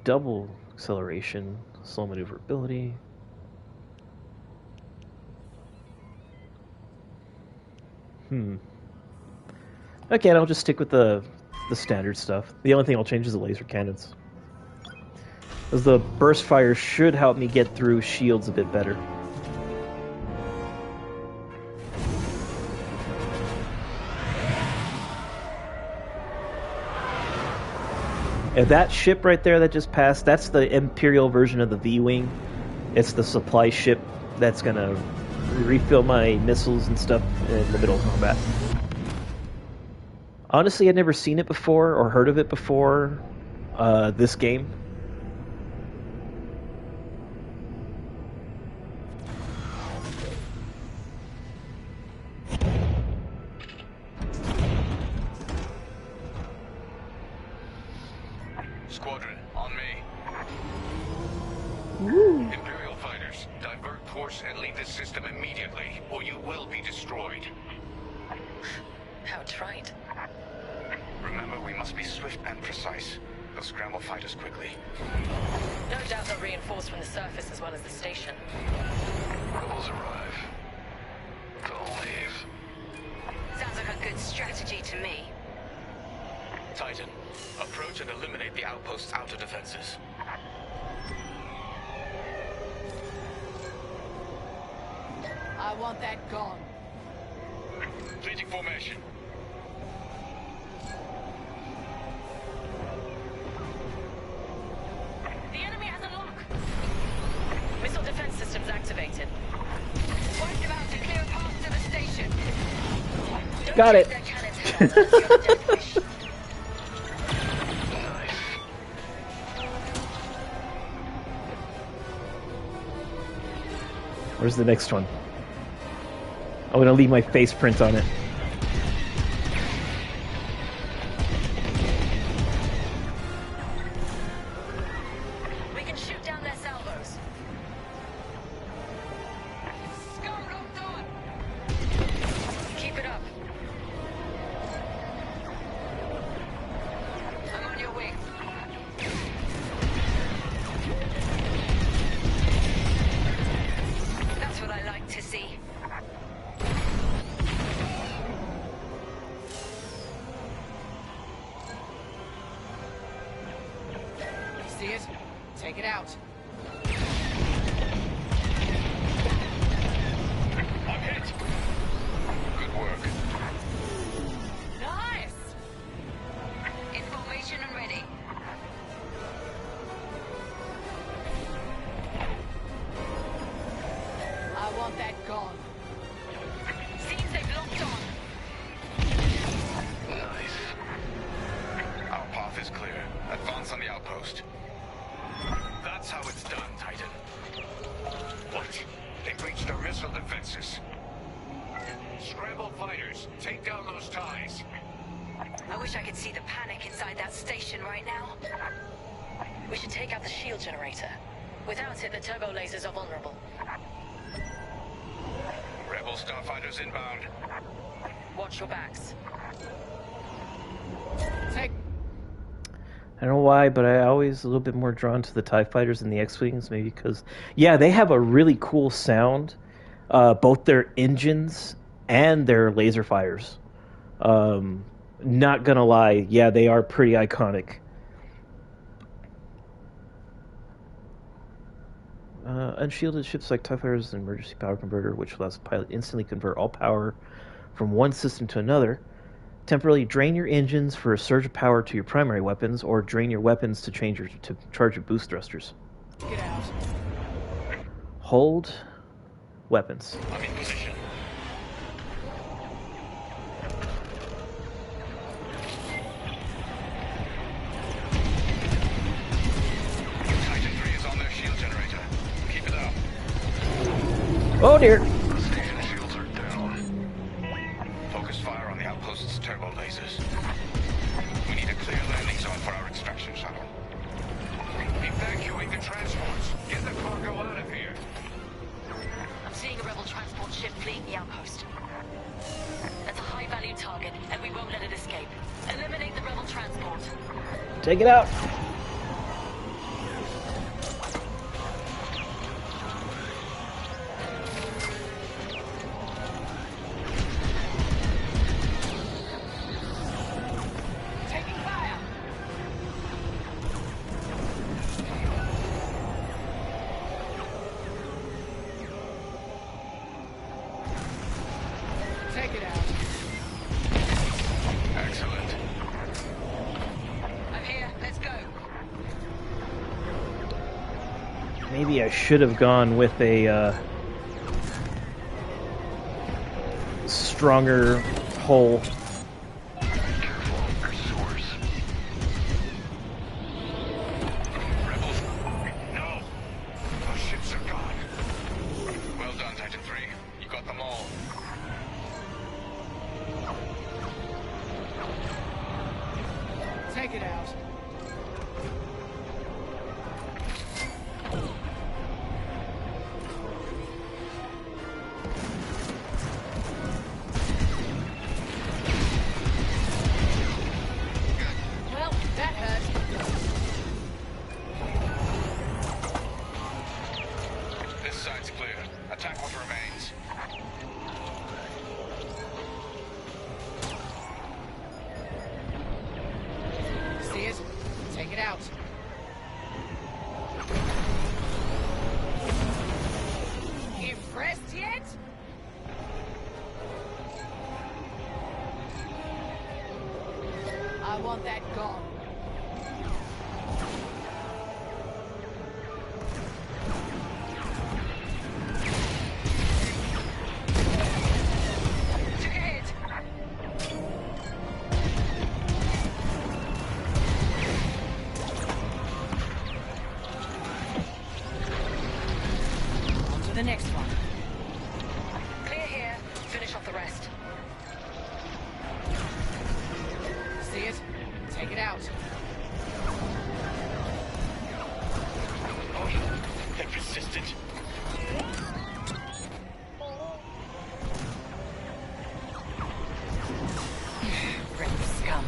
Double acceleration, slow maneuverability. Okay, I'll just stick with the standard stuff. The only thing I'll change is the laser cannons. Because the burst fire should help me get through shields a bit better. And that ship right there that just passed, that's the Imperial version of the V-Wing. It's the supply ship that's going to refill my missiles and stuff in the middle of combat. Honestly, I'd never seen it before or heard of it before this game. Squadron, on me. Woo. Imperial fighters, divert course and leave the system immediately, or you will be destroyed. How trite. Remember, we must be swift and precise. They'll scramble fighters quickly. No doubt they'll reinforce from the surface as well as the station. Rebels arrive. They'll leave. Sounds like a good strategy to me. Titan, approach and eliminate the outpost's outer defenses. I want that gone. Completing formation. The enemy has a lock. Missile defense systems activated. Wiped them out to clear a path to the station. Don't Got shoot it. their cannons head on, that's your death wish. Where's the next one? I'm going to leave my face print on it. We can shoot down their salvos. Scum locked on! Keep it up. I'm on your wing. That's what I like to see. See it? Take it out. I'm hit. Good work. Nice! In formation and ready. I want that gone. Seems they've locked on. Nice. Our path is clear. Advance on the outpost. That's how it's done, Titan. What? They breached our missile defenses. Scramble fighters, take down those ties. I wish I could see the panic inside that station right now. We should take out the shield generator. Without it, the turbo lasers are vulnerable. Rebel starfighters inbound. Watch your backs. Take... I don't know why, but I always a little bit more drawn to the TIE fighters and the X-Wings, maybe because, yeah, they have a really cool sound, both their engines and their laser fires. Not gonna lie, yeah, they are pretty iconic. Unshielded ships like TIE fighters and emergency power converter, which allows the pilot instantly convert all power from one system to another. Temporarily drain your engines for a surge of power to your primary weapons, or drain your weapons to charge your boost thrusters. Get out. Hold weapons. I'm in position. Titan 3 is on their shield generator. Keep it up. Oh dear! Station shields are down. Focus fire on the outpost's turbo lasers. We need a clear landing zone for our extraction shuttle. Evacuate the transports. Get the cargo out of here. I'm seeing a rebel transport ship fleeing the outpost. That's a high-value target, and we won't let it escape. Eliminate the rebel transport. Take it out! Taking fire! Take it out. Excellent. I'm here. Let's go. Maybe I should have gone with a stronger hull. Take it out. Well, that hurt. This side's clear. Attack what remains. See it? Take it out. Impressed yet? I want that gone. Took a hit. On to the next one. Clear here. Finish off the rest. See it? Take it out. Oh, they persisted. Red scum.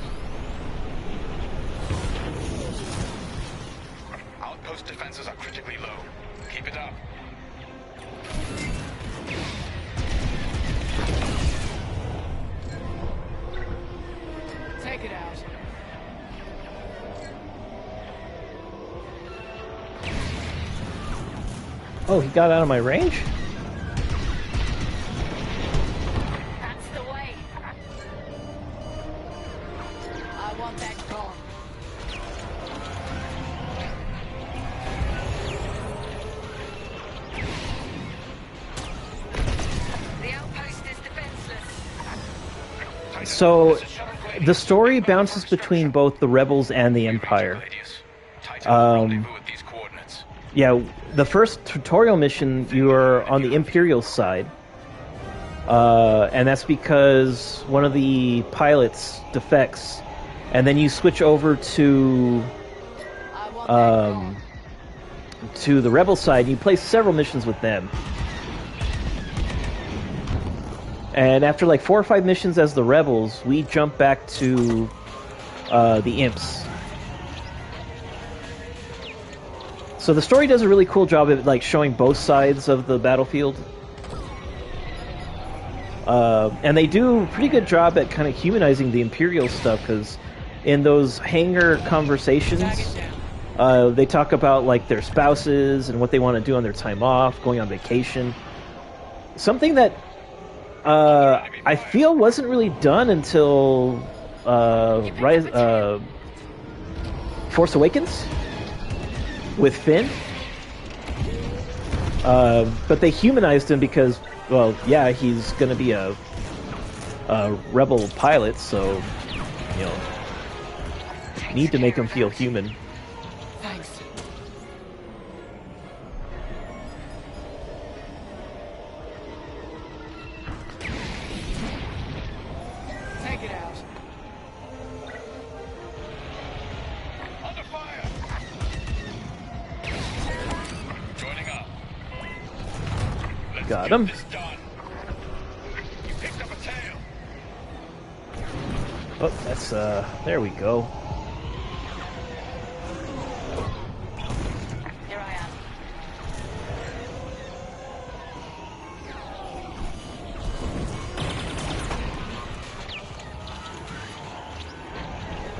Outpost defenses are critically low. Keep it up. Take it out. Oh, he got out of my range? That's the way. I want that gone. The outpost is defenseless. So, the story bounces between both the Rebels and the Empire. Yeah, the first tutorial mission, you are on the Imperial side. And that's because one of the pilots defects. And then you switch over to the Rebel side, and you play several missions with them. And after like 4 or 5 missions as the Rebels, we jump back to the Imps. So the story does a really cool job of like showing both sides of the battlefield. And they do a pretty good job at kind of humanizing the Imperial stuff, because in those hangar conversations, they talk about like their spouses and what they want to do on their time off, going on vacation. Something that I feel wasn't really done until Force Awakens with Finn. But they humanized him because, well, yeah, he's going to be a rebel pilot, so, you know, need to make him feel human. Thanks. Take it out. Under fire! Joining up. Let's Got get him. this done. You picked up a tail. Oh, that's, there we go. Here I am.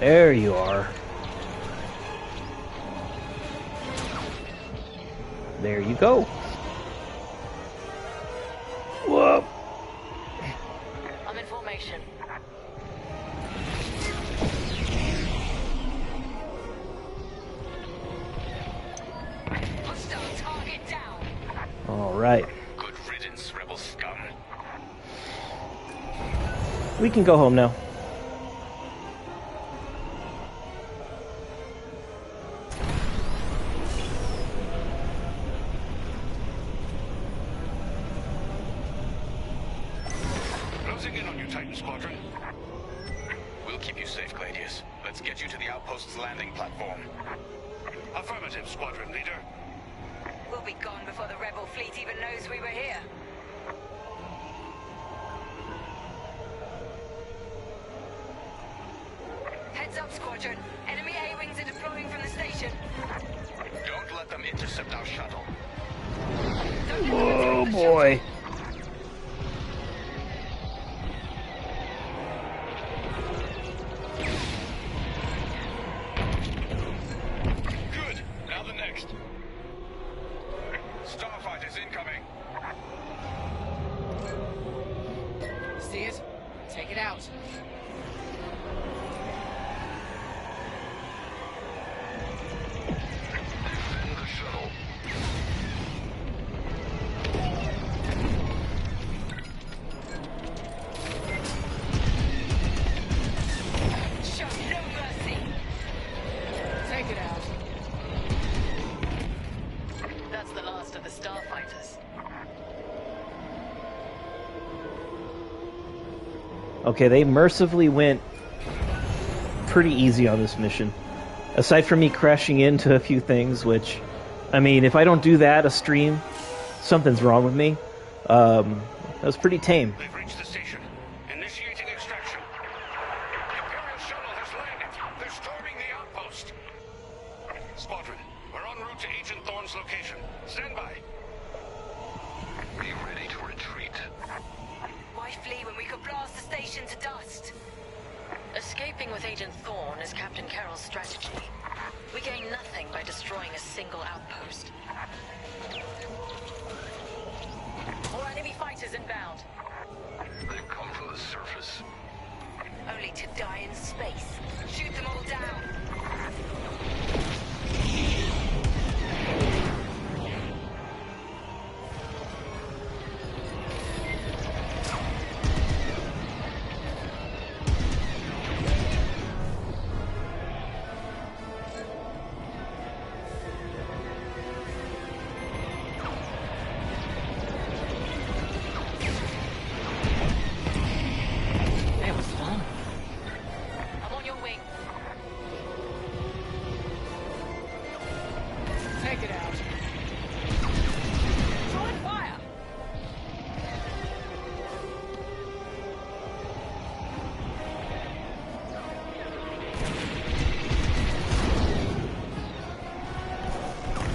There you are. There you go. Whoa. I'm in formation. Hostile target. All right. Good riddance, rebel scum. We can go home now. Closing in on you, Titan Squadron. We'll keep you safe, Gladius. Let's get you to the outpost's landing platform. Affirmative, Squadron Leader. We'll be gone before the rebel fleet even knows we were here. Heads up, Squadron. Enemy A-wings are deploying from the station. Don't let them intercept our shuttle. Oh boy. Good. Now the next. Starfighters incoming. See it? Take it out. Defend the shuttle. Show no mercy. Take it out. That's the last of the starfighters. Okay, they mercifully went pretty easy on this mission. Aside from me crashing into a few things, which, I mean, if I don't do that a stream, something's wrong with me. That was pretty tame. They've reached the station. Initiating extraction. The Imperial shuttle has landed. They're storming the outpost. Squadron, we're en route to Agent Thorne's location. Stand by. Be ready to retreat. Why flee when we could blast the station to dust? Escaping with Agent Thorne is Captain Carroll's strategy. We gain nothing by destroying a single outpost. More enemy fighters inbound. They've come from the surface. Only to die in space. Shoot them all down. That was fun. I'm on your wing. Take it out. Throwing fire.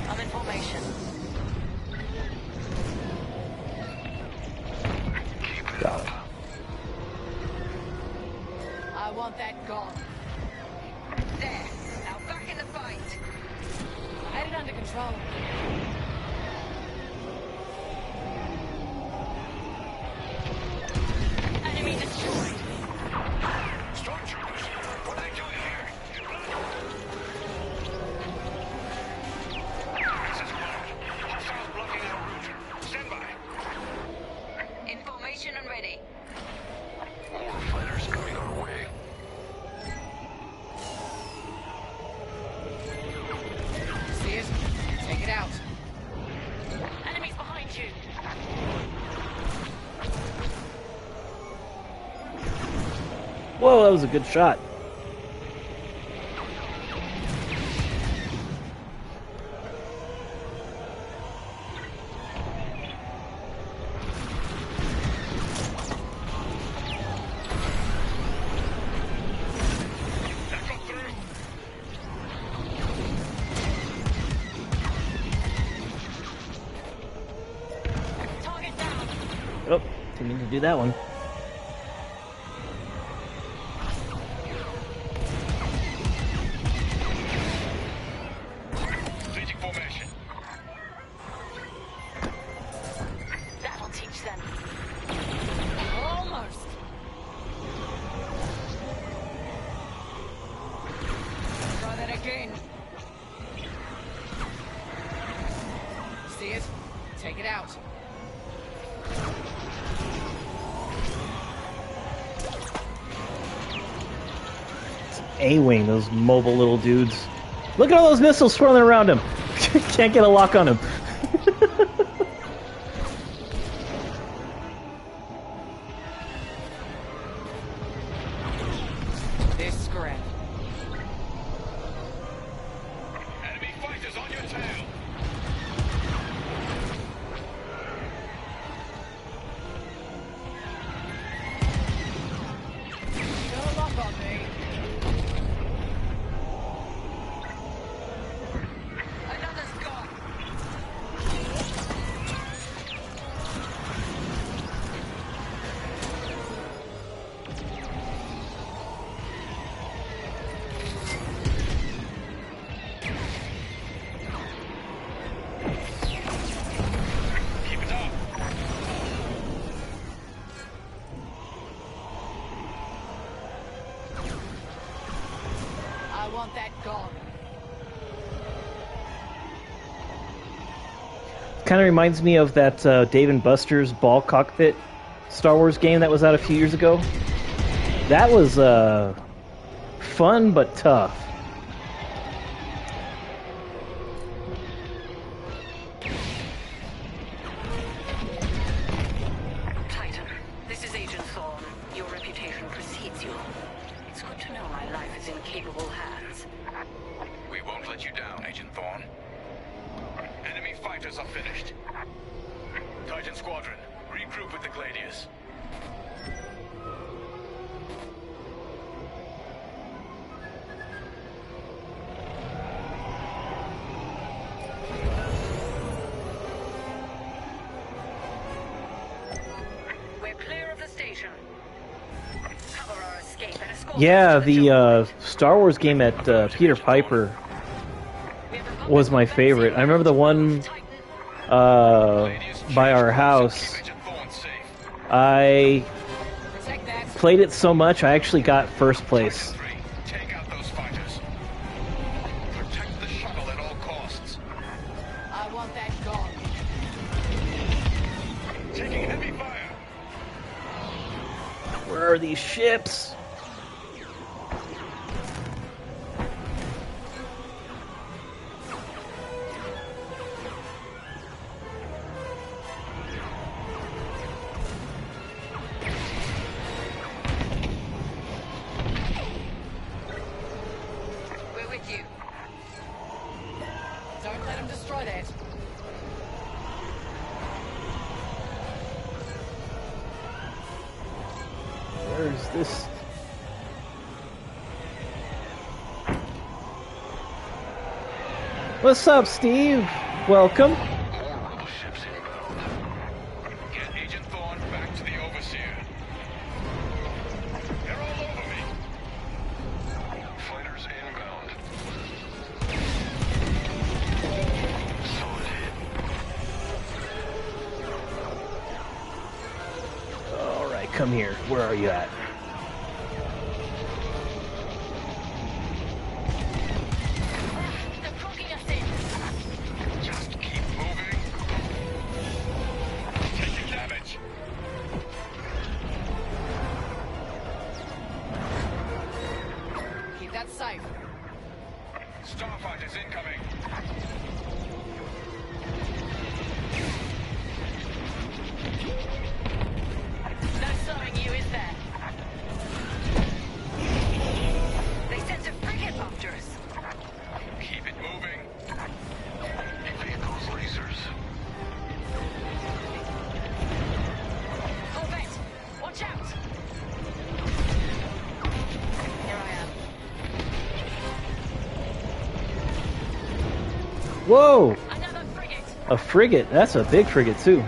I'm in formation. Got it. I want that gone. There. Now back in the fight. I had it under control. Enemy destroyed. Stormtroopers, what are they doing here? This is Wild. Hostiles blocking our route. Stand by. In formation and ready. More fighters coming our way. See it? Take it out. Enemies behind you. Whoa, that was a good shot. That got through. Target down. Oh, didn't mean to do that one. Leading formation. That'll teach them. Almost. Try that again. See it? Take it out. A-Wing, those mobile little dudes. Look at all those missiles swirling around him. Can't get a lock on him. This scrap. Enemy fighters on your tail. Don't lock on me. Another's gone. Keep it up. I want that gone. Kind of reminds me of that Dave and Buster's Ball Cockpit Star Wars game that was out a few years ago. That was fun but tough. Titan, this is Agent Thorne. Your reputation precedes you. It's good to know my life is in capable hands. We won't let you down, Agent Thorne. Enemy fighters are finished. Titan Squadron, regroup with the Gladius. We're clear of the station. Cover our escape and escort Yeah, us to the the Star Wars game at Peter Piper was my favorite. I remember the one by our house. I played it so much, I actually got first place. Take out those fighters. Protect the shuttle at all costs. I want that gone. Taking heavy fire. Where are these ships? We're with you. Don't let him destroy that. Where's this? What's up, Steve? Welcome. Get Agent Thorne back to the Overseer. They're all over me. Fighters inbound. Solid hit. All right, come here. Where are you at? They're plugging us in. Just keep moving. Taking damage. Keep that safe. Starfighters incoming. No slowing you, is there? They sent a frigate after us. Keep it moving. Evade those lasers. Corvette, watch out! Here I am. Whoa! Another frigate! A frigate. That's a big frigate, too.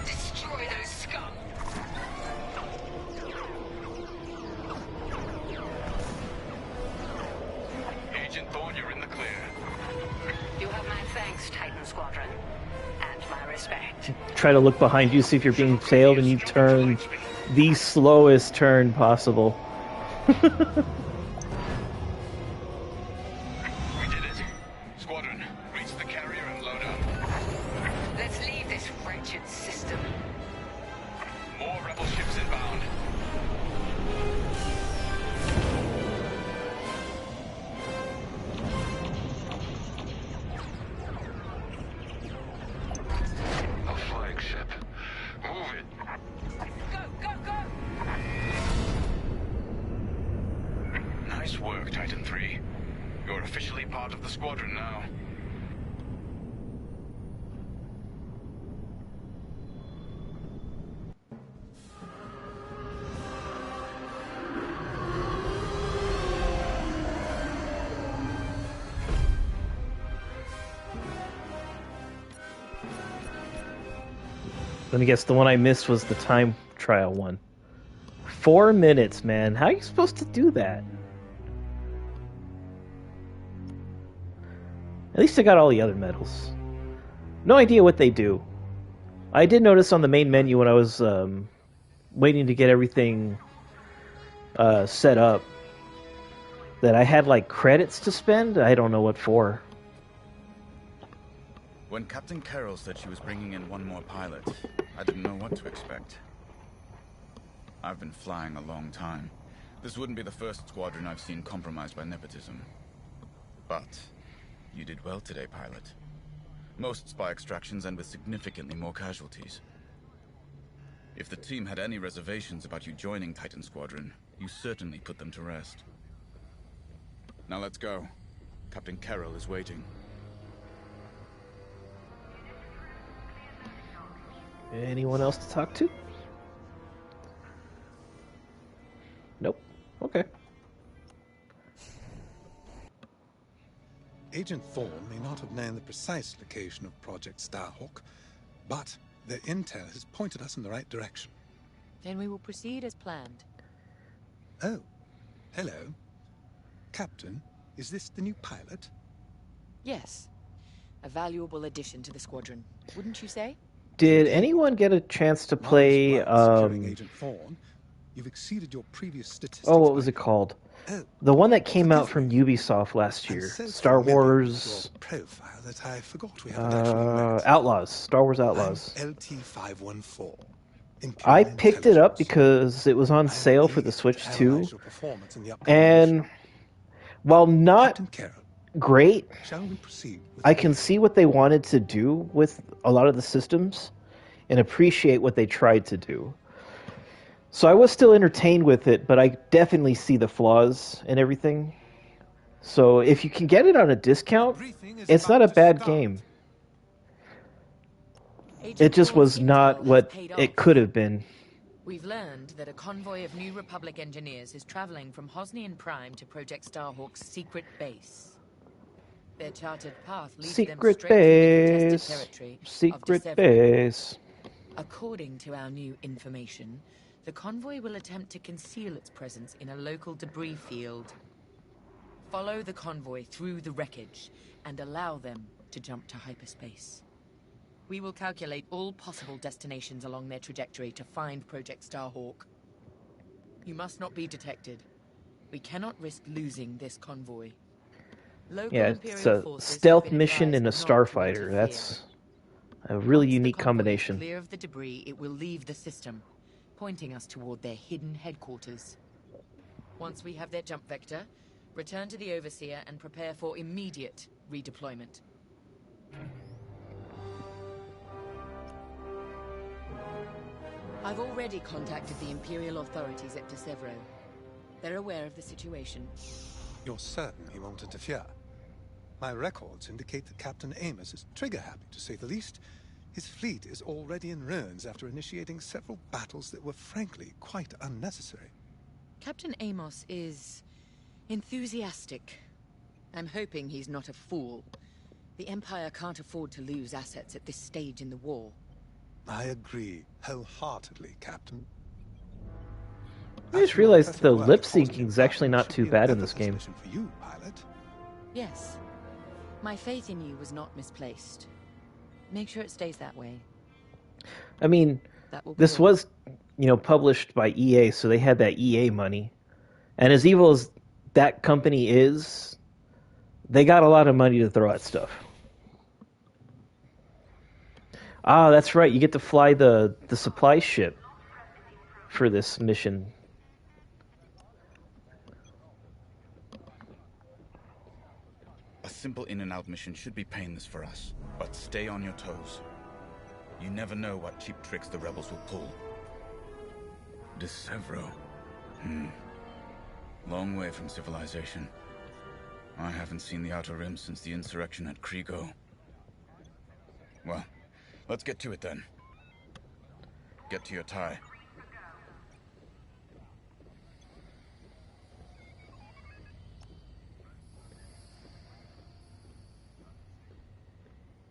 Destroy those scum! Agent Thorne, you're in the clear. You have my thanks, Titan Squadron. And my respect. Try to look behind you, see if you're being tailed, and you turn the slowest turn possible. Nice work, Titan 3. You're officially part of the Squadron now. Let me guess, the one I missed was the time trial one. 4 minutes, man. How are you supposed to do that? At least I got all the other medals. No idea what they do. I did notice on the main menu when I was waiting to get everything set up that I had like credits to spend. I don't know what for. When Captain Carroll said she was bringing in one more pilot, I didn't know what to expect. I've been flying a long time. This wouldn't be the first squadron I've seen compromised by nepotism. But you did well today, pilot. Most spy extractions end with significantly more casualties. If the team had any reservations about you joining Titan Squadron, you certainly put them to rest. Now let's go. Captain Carroll is waiting. Anyone else to talk to? Nope. Okay. Agent Thorne may not have known the precise location of Project Starhawk, but their intel has pointed us in the right direction. Then we will proceed as planned. Oh, hello. Captain, is this the new pilot? Yes. A valuable addition to the squadron, wouldn't you say? Did anyone get a chance to play Agent Thorne, you've exceeded your previous statistics. Oh, what was it called? The one that came out from Ubisoft last year. Star Wars profile that I forgot we haven't Outlaws. Star Wars Outlaws. LT-514. I picked it up because it was on sale for the Switch 2. And while not great, I can see what they wanted to do with a lot of the systems and appreciate what they tried to do. So I was still entertained with it, but I definitely see the flaws and everything. So if you can get it on a discount, it's not a bad game. It just was not what it could have been. We've learned that a convoy of New Republic engineers is traveling from Hosnian Prime to Project Starhawk's secret base. Their charted path leads them straight to the contested territory Secret of base. According to our new information, the convoy will attempt to conceal its presence in a local debris field. Follow the convoy through the wreckage and allow them to jump to hyperspace. We will calculate all possible destinations along their trajectory to find Project Starhawk. You must not be detected. We cannot risk losing this convoy. Yeah, it's a stealth mission in a starfighter. That's a really unique combination. Clear of the debris, it will leave the system, pointing us toward their hidden headquarters. Once we have their jump vector, return to the Overseer and prepare for immediate redeployment. I've already contacted the Imperial authorities at Desevro. They're aware of the situation. You're certain he won't interfere? My records indicate that Captain Amos is trigger-happy, to say the least. His fleet is already in ruins after initiating several battles that were frankly quite unnecessary. Captain Amos is enthusiastic. I'm hoping he's not a fool. The Empire can't afford to lose assets at this stage in the war. I agree wholeheartedly, Captain. I just realized the lip syncing is actually not too bad in this game. For you, pilot. Yes. My faith in you was not misplaced. Make sure it stays that way. I mean, this was, published by EA, so they had that EA money. And as evil as that company is, they got a lot of money to throw at stuff. Ah, that's right. You get to fly the supply ship for this mission. A simple in-and-out mission should be painless for us, but stay on your toes. You never know what cheap tricks the rebels will pull. Desevro. Long way from civilization. I haven't seen the Outer Rim since the insurrection at Kriego. Well, let's get to it then. Get to your tie.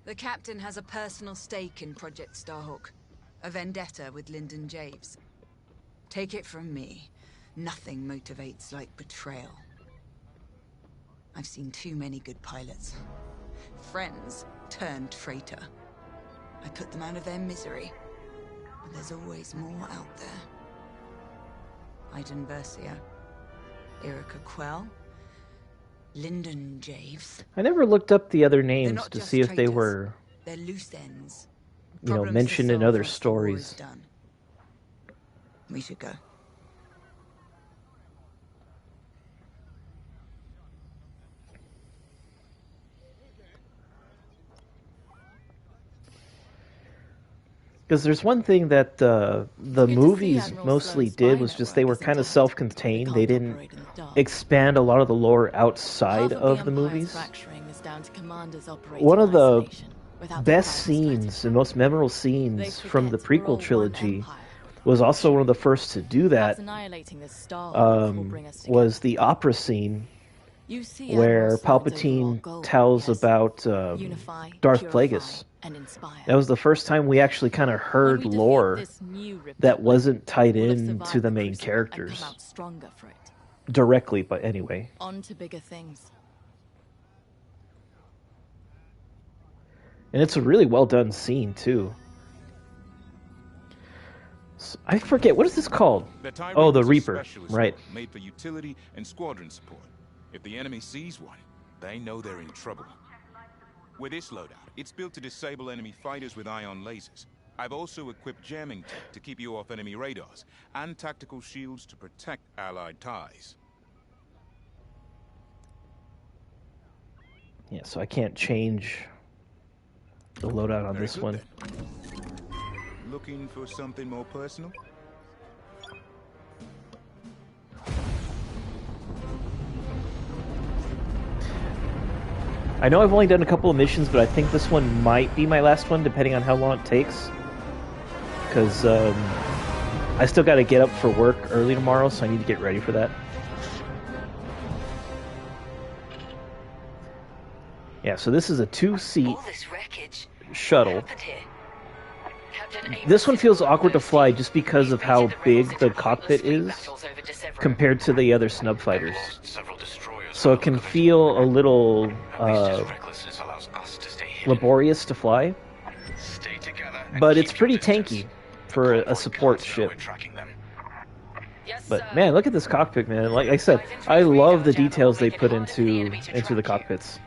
The captain has a personal stake in Project Starhawk. A vendetta with Lyndon Javes. Take it from me, nothing motivates like betrayal. I've seen too many good pilots. Friends turned traitor. I put them out of their misery. But there's always more out there. Iden Versio, Erica Quell, Lyndon Javes. I never looked up the other They're names not to just see if they traitors. were, They're loose ends. you know, Problems mentioned to in solve other once the war is stories. done. We should go. Because there's one thing that the movies Admiral mostly Sloane's did spy was just they network were is kind of intact. self-contained. They Can't didn't operate in the dark. expand a lot of the lore outside Half of the Empire's movies. fracturing is down to commanders operating One of in the isolation, without best their private scenes and most memorable They scenes from the forget we're all prequel one trilogy empire. was also one of the first to do that. Perhaps annihilating this Starhawk will bring us together. Was the opera scene You see where Admiral Sloane's Palpatine overall goal, tells yes. about Unify, Darth purify, Plagueis. and inspire. That was the first time we actually kind of heard When we defeat lore this new Republic, that wasn't tied we'll have in survived to the main Crucible and characters come out stronger for it. directly, but anyway. On to bigger things. And it's a really well done scene too. I forget, what is this called? Oh, the Reaper, right. Made for utility and squadron support. If the enemy sees one, they know they're in trouble. With this loadout, it's built to disable enemy fighters with ion lasers. I've also equipped jamming tech to keep you off enemy radars, and tactical shields to protect Allied ties. Yeah, so I can't change the loadout on Very this good one. then. Looking for something more personal? I know I've only done a couple of missions, but I think this one might be my last one, depending on how long it takes. Because I still got to get up for work early tomorrow, so I need to get ready for that. Yeah, so this is a 2-seat shuttle. This one feels awkward to fly just because of how big the cockpit is compared to the other snub fighters. So it can feel a little laborious to fly, but it's pretty tanky for a support ship. But man, look at this cockpit, man. Like I said, I love the details they put into the cockpits.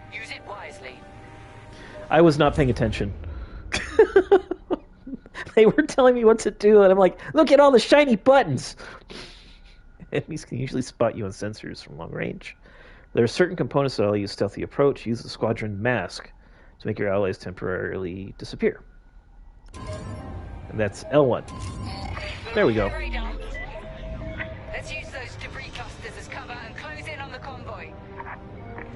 I was not paying attention. They were telling me what to do, and I'm like, look at all the shiny buttons! Enemies can usually spot you on sensors from long range. There are certain components that allow you stealthy approach. Use the Squadron mask to make your allies temporarily disappear. And that's L1. There we go. Let's use those debris clusters as cover and close in on the convoy.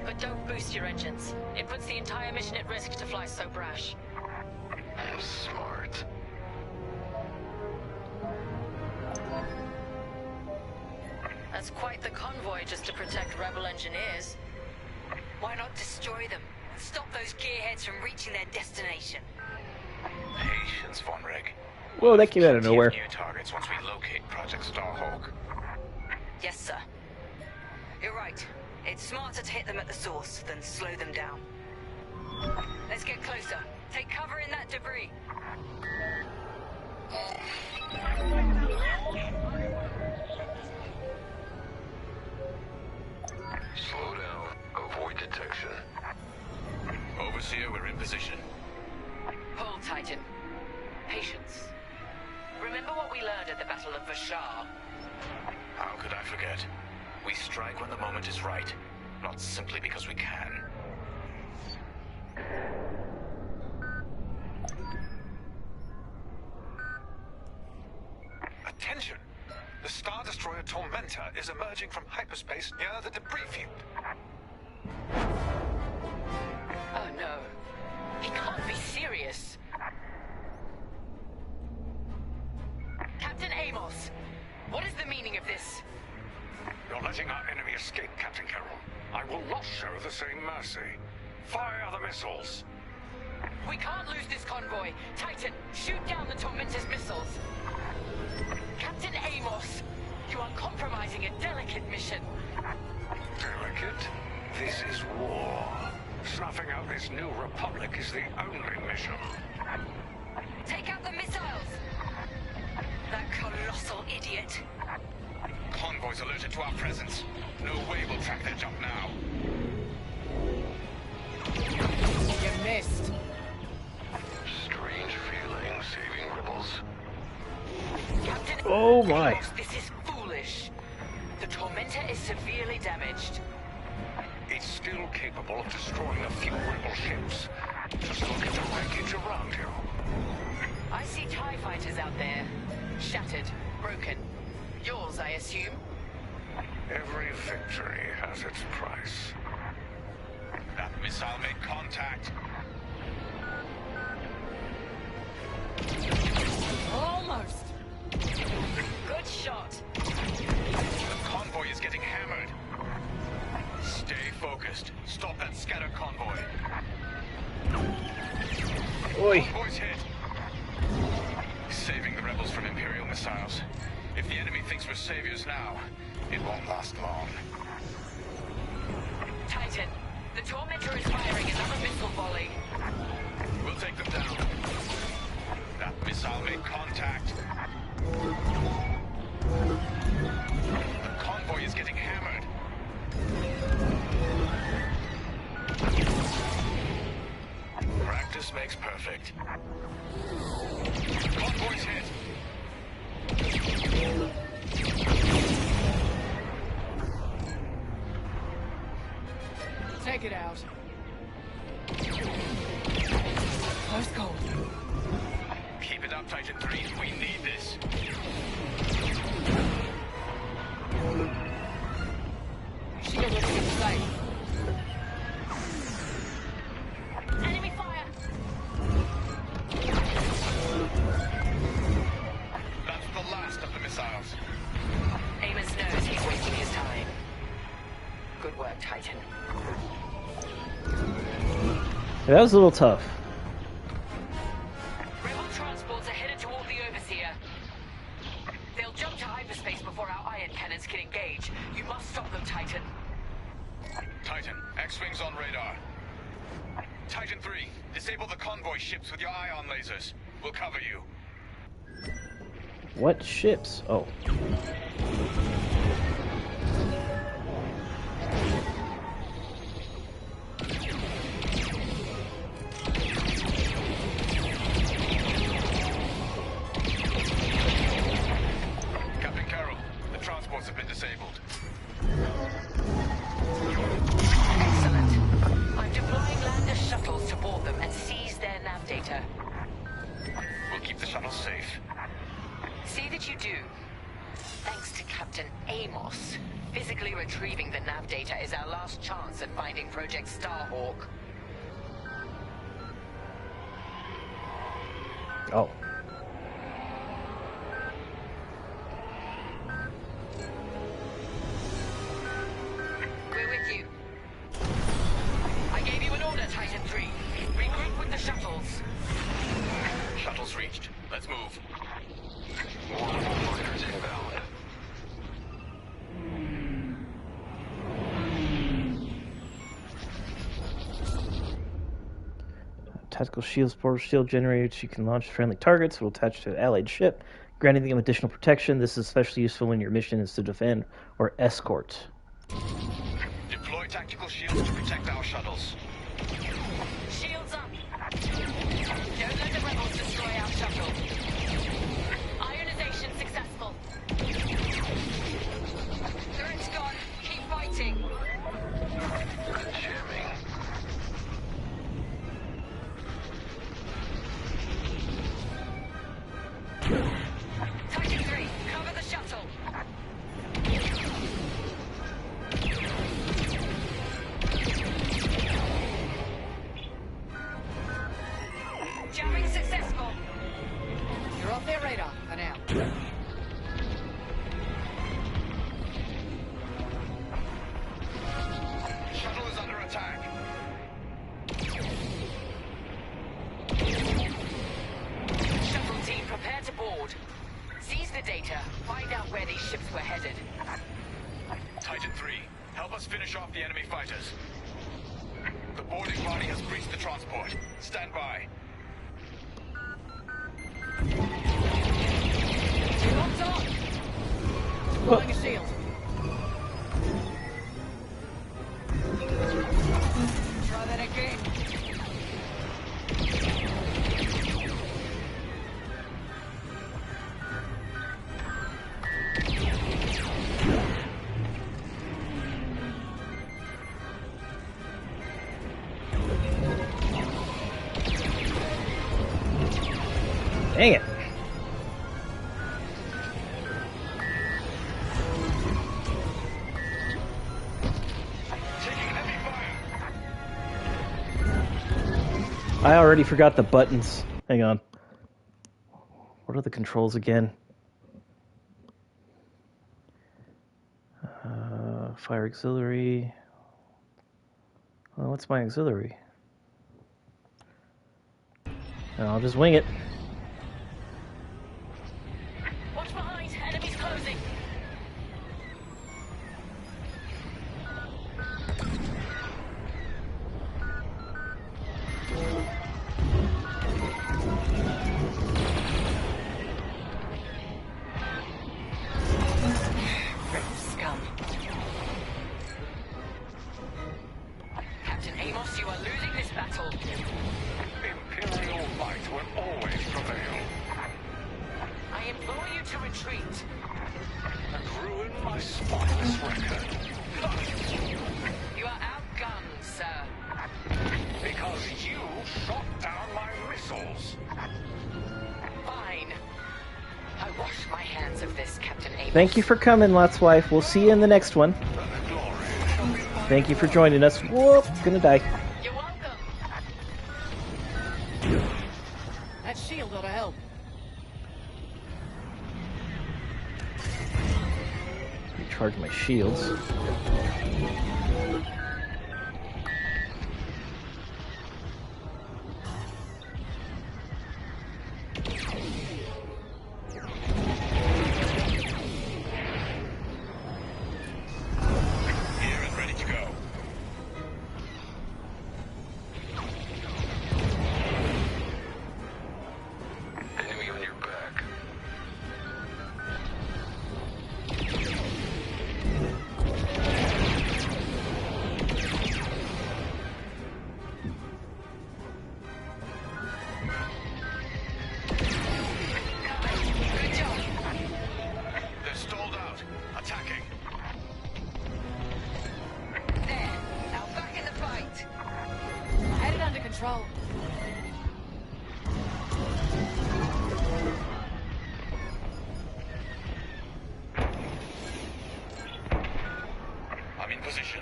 But don't boost your engines. It puts the entire mission at risk to fly so brash. Smart. That's quite the convoy just to protect rebel engineers. Why not destroy them? Stop those gearheads from reaching their destination. Patience, Von Reg. Whoa, that came out of nowhere. New targets once we locate Project Starhawk. Yes, sir. You're right. It's smarter to hit them at the source than slow them down. Let's get closer. Take cover in that debris. Slow down. Avoid detection. Overseer, we're in position. Hold, Titan. Patience. Remember what we learned at the Battle of Vashar? How could I forget? We strike when the moment is right, not simply because we can. Attention! The Star Destroyer Tormentor is emerging from hyperspace near the debris field. Oh no. He can't be serious. Captain Amos, what is the meaning of this? You're letting our enemy escape, Captain Carroll. I will not show the same mercy. Fire the missiles. We can't lose this convoy. Titan, shoot down the Tormentor's missiles. Captain Amos, you are compromising a delicate mission. Delicate? This is war. Snuffing out this new republic is the only mission. Take out the missiles! That colossal idiot. Convoys alerted to our presence. No way we'll track their jump now. You missed. Strange feeling saving rebels. Captain Oh my. Amos, this is foolish. The Tormentor is severely damaged. It's still capable of destroying a few rebel ships. Just look at the wreckage around you. I see TIE fighters out there. Shattered, broken. Yours, I assume? Every victory has its price. That missile made contact. Almost. Good shot. The convoy is getting hammered. Stay focused. Stop that scatter convoy. Oi. Convoy's hit. Saving the rebels from Imperial missiles. If the enemy thinks we're saviors now, it won't last long. Titan, the Tormentor is firing another missile volley. We'll take them down. That missile made contact. The convoy is getting hammered. Practice makes perfect. Convoy's hit. Take it out. First goal. Keep it up, Titan 3. We need this. Shield looking in sight. Enemy fire! That's the last of the missiles. Amos knows he's wasting his time. Good work, Titan. That was a little tough. Rebel transports are headed toward the Overseer. They'll jump to hyperspace before our ion cannons can engage. You must stop them, Titan. Titan, X-Wings on radar. Titan 3, disable the convoy ships with your ion lasers. We'll cover you. What ships? Oh. Captain Carroll, the transports have been disabled. Excellent. I'm deploying lander shuttles to board them and seize their nav data. We'll keep the shuttles safe. See that you do. Thanks to Captain Amos, physically retrieving the nav data is our last chance at finding Project Starhawk. Oh. We're with you. I gave you an order, Titan 3. Regroup with the shuttles. Shuttles reached. Let's move. More rebel fighters inbound. Tactical shield support shield generators. You can launch friendly targets. It will attach to an allied ship, granting them additional protection. This is especially useful when your mission is to defend or escort. Deploy tactical shields to protect our shuttles. Shields up. Don't let the rebels destroy our shuttle. Ionization successful. Threat's gone. Keep fighting. Jamming. Titan 3, cover the shuttle. finish off the enemy fighters. The boarding party has breached the transport. Stand by. Shields up! Deploying a shield. Try that again. Dang it. I already forgot the buttons. Hang on. What are the controls again? Fire auxiliary. Well, what's my auxiliary? I'll just wing it. Watch behind. Enemies closing. Scum. Captain Amos, you are losing this battle. Imperial might will always prevail. I implore you to retreat. And ruin my spotless record. You are outgunned, sir. Because you shot down my missiles. Fine. I wash my hands of this, Captain Amos. Thank you for coming, Lot's wife. We'll see you in the next one. Thank you for joining us. Whoop, gonna die. You're welcome. That shield ought to help. Recharge my shields. Here and ready to go. Enemy on your back. Good job. They're stalled out. Attacking. There. Now back in the fight. I had it under control. I'm in position.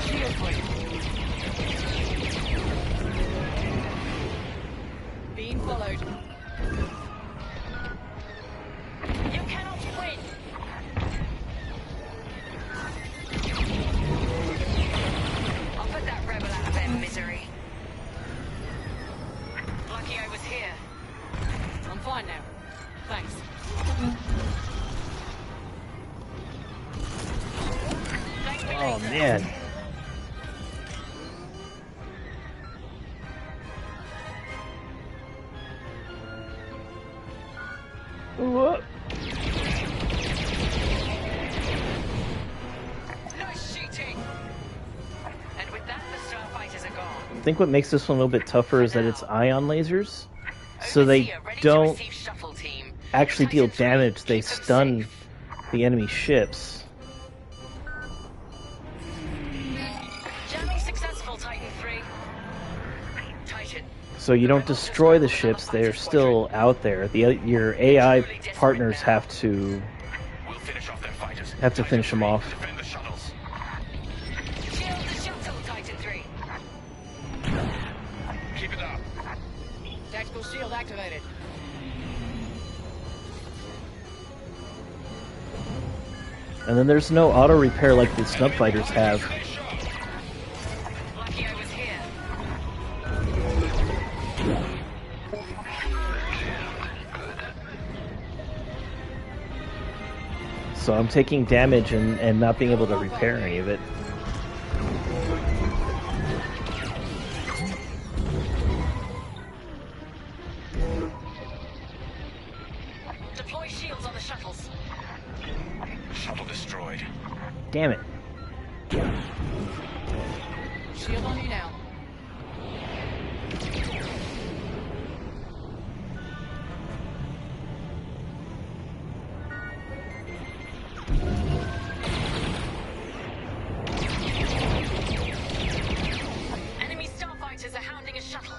Shield point. Being followed. You cannot win. I'll put that rebel out of their misery. Lucky I was here. I'm fine now. Thanks. Thank me Oh, later. man. Whoop. Nice shooting. And with that, the starfighters are gone. I think what makes this one a little bit tougher is that it's ion lasers, so they don't actually deal damage, they stun the enemy ships. Jamming successful, Titan 3. Titan. So you don't destroy the ships, they're still out there. Your AI partners have to finish them off. Defend the shuttles. Shield the shuttle, Titan 3. Keep it up. Tactical shield activated. And then there's no auto repair like the snub fighters have. Lucky I was here. So I'm taking damage and not being able to repair any of it. Deploy shields on the shuttles. Shuttle destroyed. Damn it. Shield on you now. Enemy starfighters are hounding a shuttle.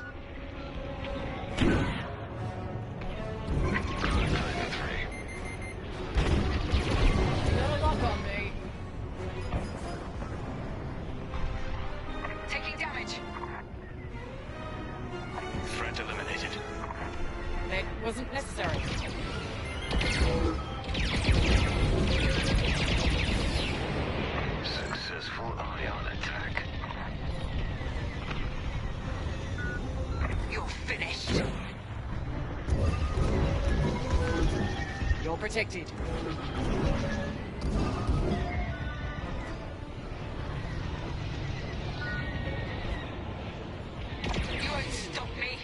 Another lock on me. Taking damage. Threat eliminated. It wasn't necessary. Successful ion attack. You're finished. You're protected. You won't stop me.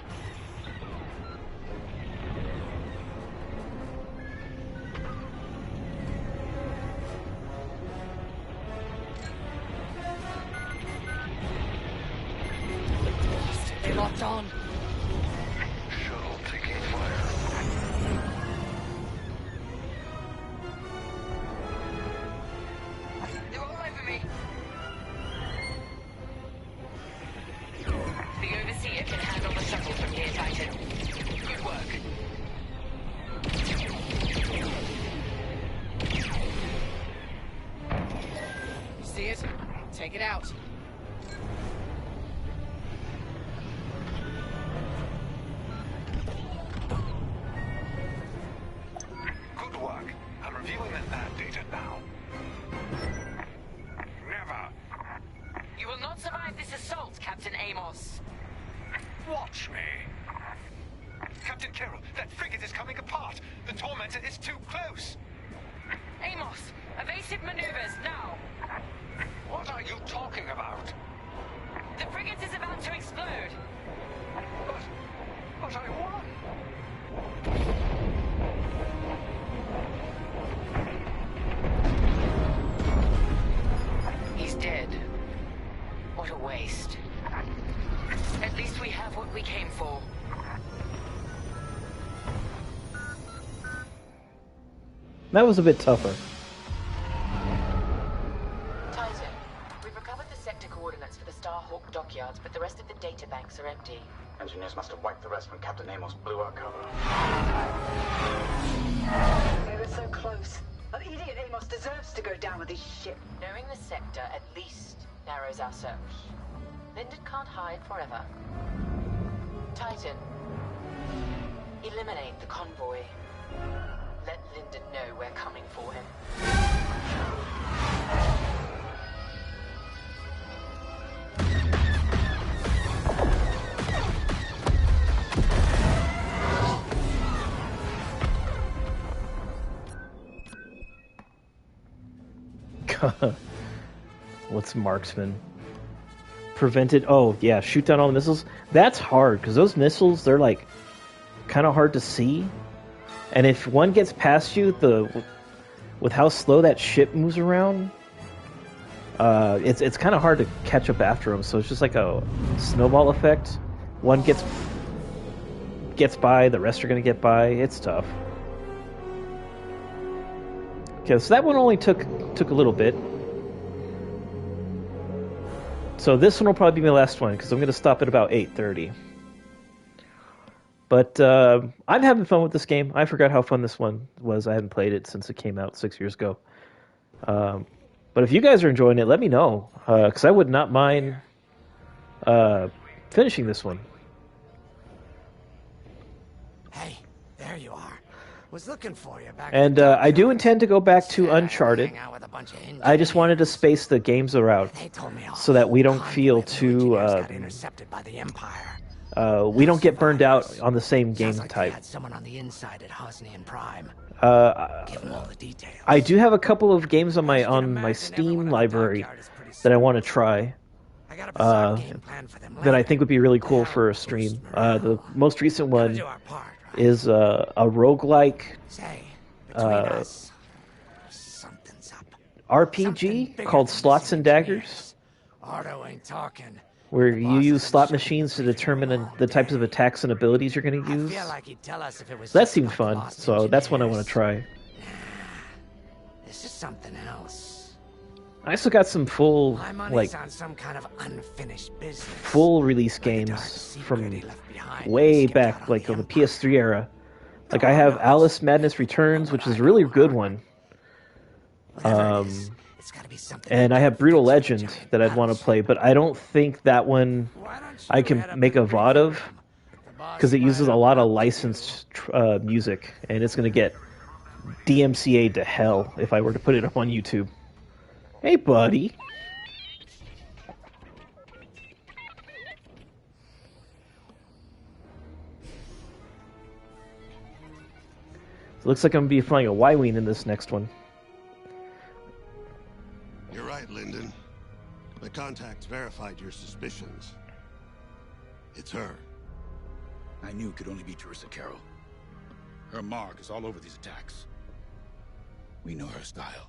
Stay locked on. Shuttle taking fire. They're all over me. The Overseer can handle the shuttle from here, Titan. Good work. You see it? Take it out. Good work. I'm reviewing the nav data now. Never. You will not survive this assault, Captain Amos. Watch me. Captain Carroll, that frigate is coming apart. The Tormentor is too close. Amos, evasive maneuvers, now. What are you talking about? The frigate is about to explode. But I won. He's dead. What a waste. At least we have what we came for. That was a bit tougher. Titan, we've recovered the sector coordinates for the Starhawk dockyards, but the rest of the data banks are empty. Engineers must have wiped the rest when Captain Amos blew our cover. They were so close. That idiot Amos deserves to go down with his ship. Knowing the sector at least narrows our search. Lyndon can't hide forever. Titan, eliminate the convoy. Let Lyndon know we're coming for him. What's marksman? Prevented. Oh yeah, shoot down all the missiles. That's hard because those missiles, they're like kind of hard to see, and if one gets past you, with how slow that ship moves around, it's kind of hard to catch up after them. So it's just like a snowball effect. One gets by, the rest are gonna get by. It's tough. Okay, so that one only took a little bit. So this one will probably be my last one because I'm going to stop at about 8:30. But I'm having fun with this game. I forgot how fun this one was. I haven't played it since it came out 6 years ago. But if you guys are enjoying it, let me know because I would not mind finishing this one. Hey, there you are. Was looking for you back. And I do intend to go back to Uncharted. I just wanted to space the games around so that we don't feel too got intercepted by the Empire. We don't get burned out on the same game Sounds like type. they had someone on the inside at Hosnian Prime. Give them all the details. I do have a couple of games on my Steam library that I want to try. That I think would be really cool for a stream. The most recent one is a roguelike RPG called Slots and Daggers, where you use slot machines to determine the types of attacks and abilities you're going to use. That seemed fun, so that's one I want to try. This is something else. I still got some full, like, on some kind of unfinished business. full release games from way back, like on the PS3 era. Like I have Alice Madness Returns, which is a really good one. And I have Brutal Legend that I'd want to play, but I don't think that one I can make a VOD of because it uses a lot of licensed music, and it's going to get DMCA'd to hell if I were to put it up on YouTube. Hey, buddy. It looks like I'm going to be flying a Y-Wing in this next one. You're right, Lyndon. My contacts verified your suspicions. It's her. I knew it could only be Teresa Carroll. Her mark is all over these attacks. We know her style.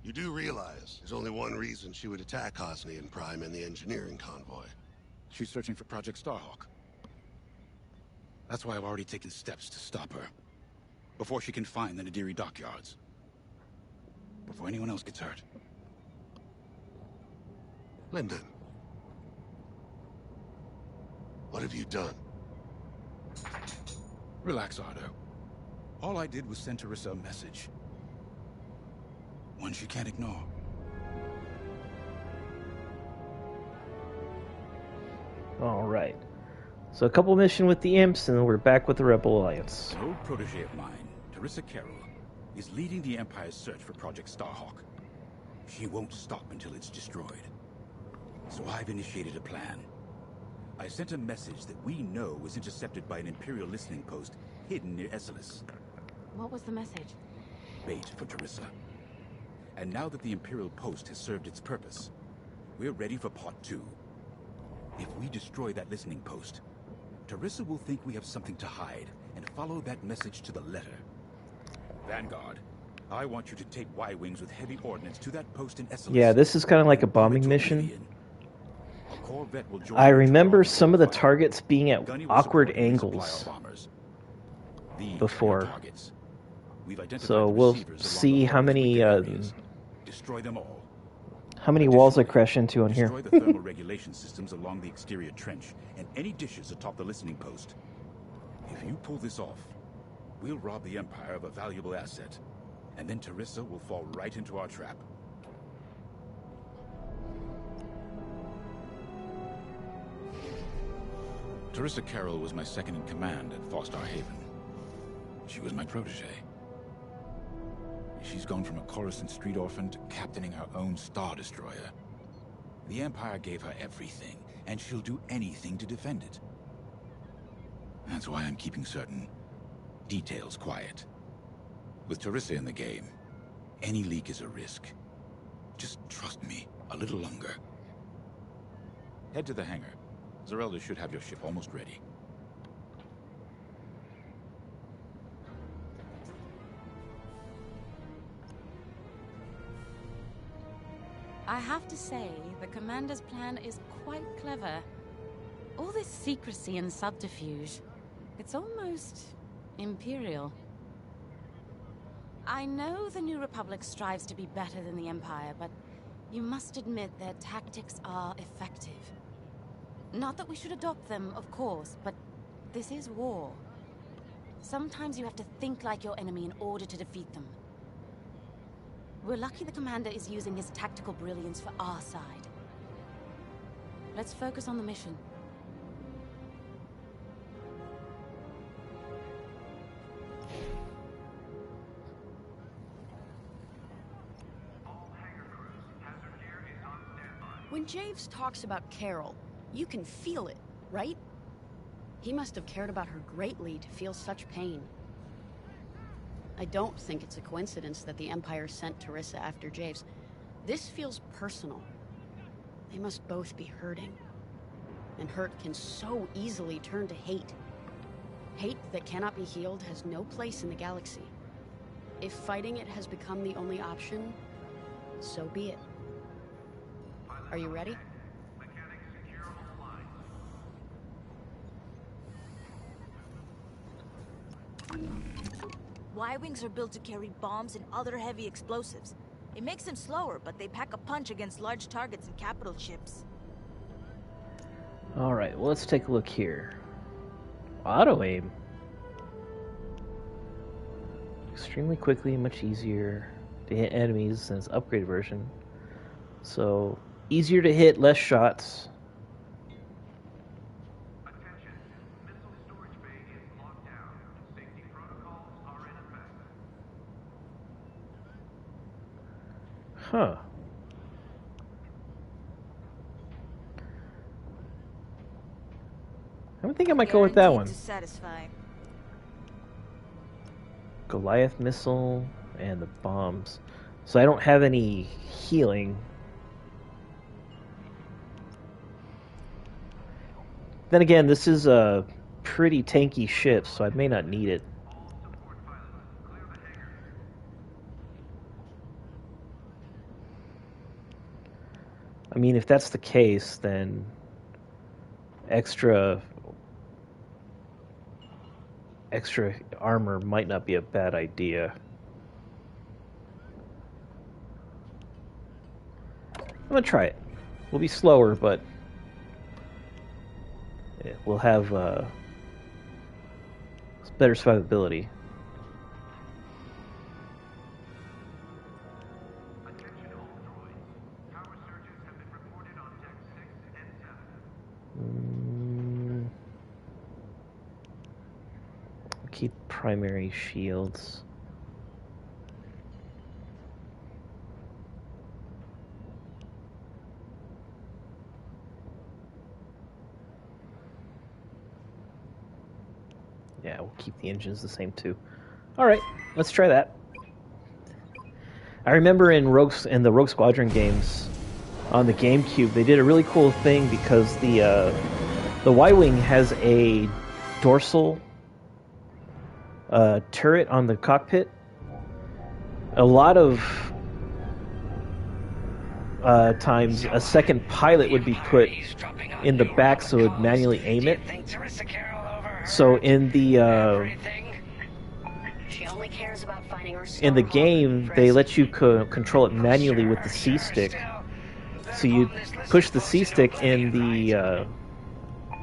You do realize there's only one reason she would attack Hosnian Prime and the engineering convoy. She's searching for Project Starhawk. That's why I've already taken steps to stop her. Before she can find the Nadiri dockyards. Before anyone else gets hurt. Lyndon. What have you done? Relax, Ardo. All I did was send Teresa a message. One she can't ignore. Alright. So a couple mission with the Imps, and then we're back with the Rebel Alliance. An old protege of mine, Teresa Carroll, is leading the Empire's search for Project Starhawk. She won't stop until it's destroyed. So I've initiated a plan. I sent a message that we know was intercepted by an Imperial listening post hidden near Esselis. What was the message? Bait for Teresa. And now that the Imperial post has served its purpose, we're ready for Part 2. If we destroy that listening post, Teresa will think we have something to hide and follow that message to the letter. Vanguard, I want you to take Y-Wings with heavy ordnance to that post in Esselis. Yeah, this is kind of like a bombing mission. I remember some of the targets being at awkward angles before. So we'll see how many destroy them all. How many walls I crash into on here. Destroy the thermal regulation systems along the exterior trench and any dishes atop the listening post. If you pull this off, we'll rob the Empire of a valuable asset, and then Teresa will fall right into our trap. Teresa Carroll was my second in command at Fostar Haven. She was my protege. She's gone from a Coruscant street orphan to captaining her own Star Destroyer. The Empire gave her everything, and she'll do anything to defend it. That's why I'm keeping certain details quiet. With Teresa in the game, any leak is a risk. Just trust me a little longer. Head to the hangar. Zerelda should have your ship almost ready. I have to say, the Commander's plan is quite clever. All this secrecy and subterfuge, it's almost Imperial. I know the New Republic strives to be better than the Empire, but you must admit their tactics are effective. Not that we should adopt them, of course, but this is war. Sometimes you have to think like your enemy in order to defeat them. We're lucky the Commander is using his tactical brilliance for our side. Let's focus on the mission. When Javes talks about Carol, you can feel it, right? He must have cared about her greatly to feel such pain. I don't think it's a coincidence that the Empire sent Teresa after Javes. This feels personal. They must both be hurting. And hurt can so easily turn to hate. Hate that cannot be healed has no place in the galaxy. If fighting it has become the only option, so be it. Are you ready? Y-wings are built to carry bombs and other heavy explosives. It makes them slower, but they pack a punch against large targets and capital ships. Alright, well, let's take a look here. Auto-aim. Extremely quickly and much easier to hit enemies than its upgraded version. So, easier to hit, less shots. Huh. I think I might go with that one. To satisfy. Goliath missile and the bombs. So I don't have any healing. Then again, this is a pretty tanky ship, so I may not need it. I mean, if that's the case, then extra armor might not be a bad idea. I'm gonna try it. We'll be slower, but we'll have better survivability. Keep primary shields. Yeah, we'll keep the engines the same too. Alright, let's try that. I remember in the Rogue Squadron games on the GameCube, they did a really cool thing because the Y-Wing has a dorsal turret on the cockpit. A lot of times a second pilot would be put in the back so it would manually aim it. So in the game, they let you control it manually with the C stick. So you push the C stick in the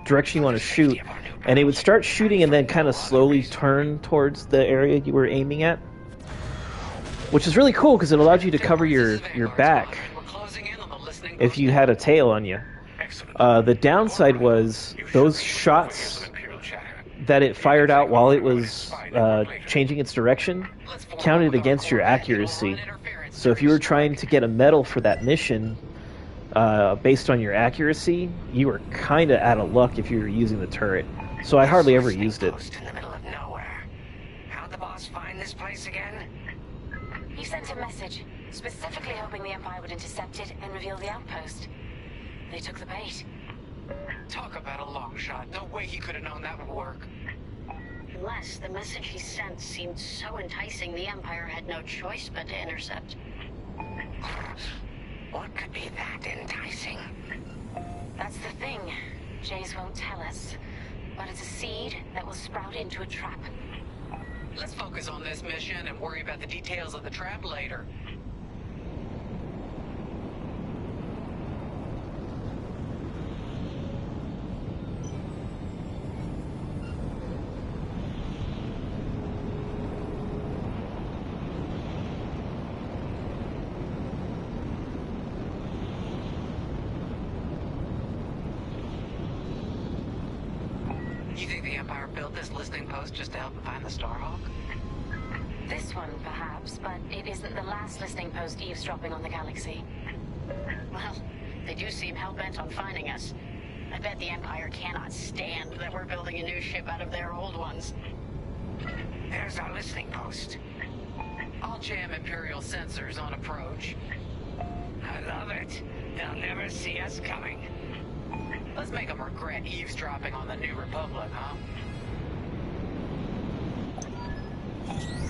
direction you want to shoot, and it would start shooting and then kind of slowly turn towards the area you were aiming at, which is really cool because it allowed you to cover your back if you had a tail on you. The downside was those shots that it fired out while it was changing its direction counted against your accuracy. So if you were trying to get a medal for that mission based on your accuracy, you were kind of out of luck if you were using the turret. So I hardly ever used it. In the middle of nowhere. How'd the boss find this place again? He sent a message, specifically hoping the Empire would intercept it and reveal the outpost. They took the bait. Talk about a long shot. No way he could have known that would work. Unless the message he sent seemed so enticing the Empire had no choice but to intercept. What could be that enticing? That's the thing. Jays won't tell us. But it's a seed that will sprout into a trap. Let's focus on this mission and worry about the details of the trap later. You think the Empire built this listening post just to help them find the Starhawk? This one, perhaps, but it isn't the last listening post eavesdropping on the galaxy. Well, they do seem hell-bent on finding us. I bet the Empire cannot stand that we're building a new ship out of their old ones. There's our listening post. I'll jam Imperial sensors on approach. I love it. They'll never see us coming. Let's make them regret eavesdropping on the New Republic, huh?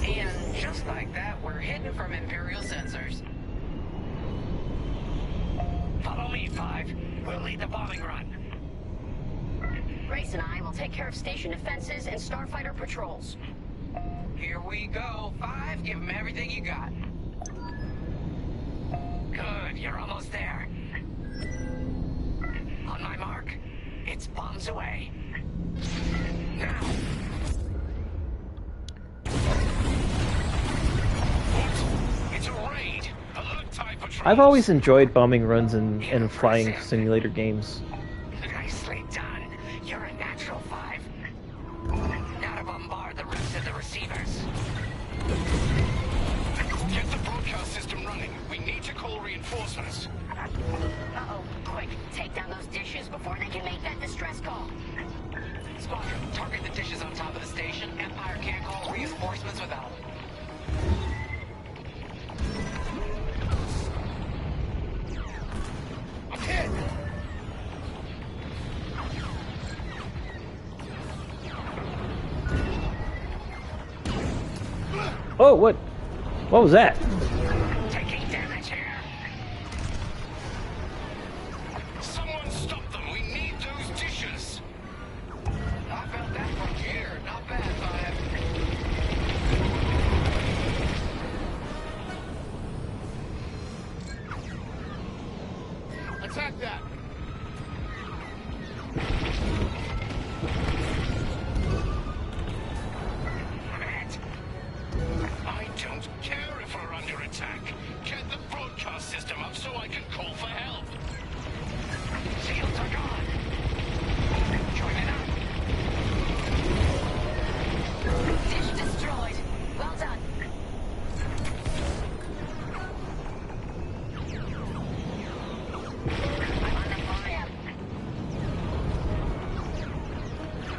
And just like that, we're hidden from Imperial sensors. Follow me, Five. We'll lead the bombing run. Grace and I will take care of station defenses and starfighter patrols. Here we go. Five, give them everything you got. Good, you're almost there. On my mark, it's bombs away. Now. What? It's a raid. Alert type patrol. I've always enjoyed bombing runs and flying simulator games. Nicely done. You're a natural, Five. Now to bombard the rest of the receivers. Get the broadcast system running. We need to call reinforcements. Uh-oh. Quick, take down those dishes before they can make that distress call. Squadron, target the dishes on top of the station. Empire can't call reinforcements without them. I'm hit! Oh, what? What was that? Taking damage here. Someone stop them. We need those dishes. I felt that from here. Not bad, Five. Attack that. Matt, I don't care if we're under attack. Get the broadcast system up so I can call for help. Shields are gone. Join it up. Dish destroyed. Well done.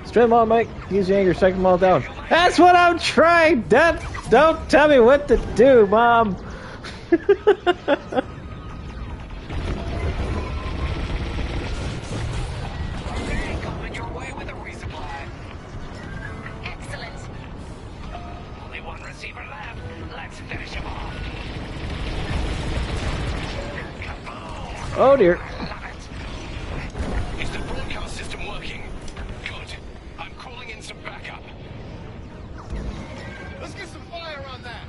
Straight them on, Mike. Use the anger, strike them all down. That's what I'm trying! Dad, don't tell me what to do, Mom! Coming your way with a resupply. Excellent. Only one receiver left. Let's finish him off. Kaboom! Oh dear. Is the broadcast system working? Good. I'm calling in some backup. Let's get some fire on that.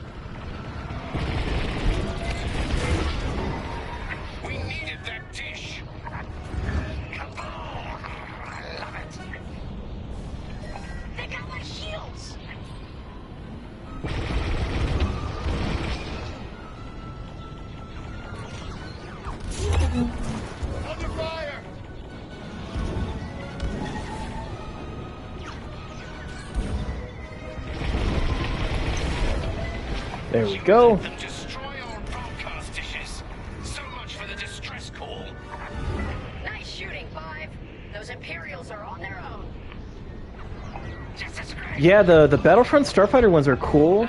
We needed that dish. Kaboom! I love it. They got my shields. Under fire! There we go. Let them destroy our broadcast dishes. So much for the distress call. Nice shooting, Five. Those Imperials are on their own. Just as great. Yeah, the Battlefront Starfighter ones are cool.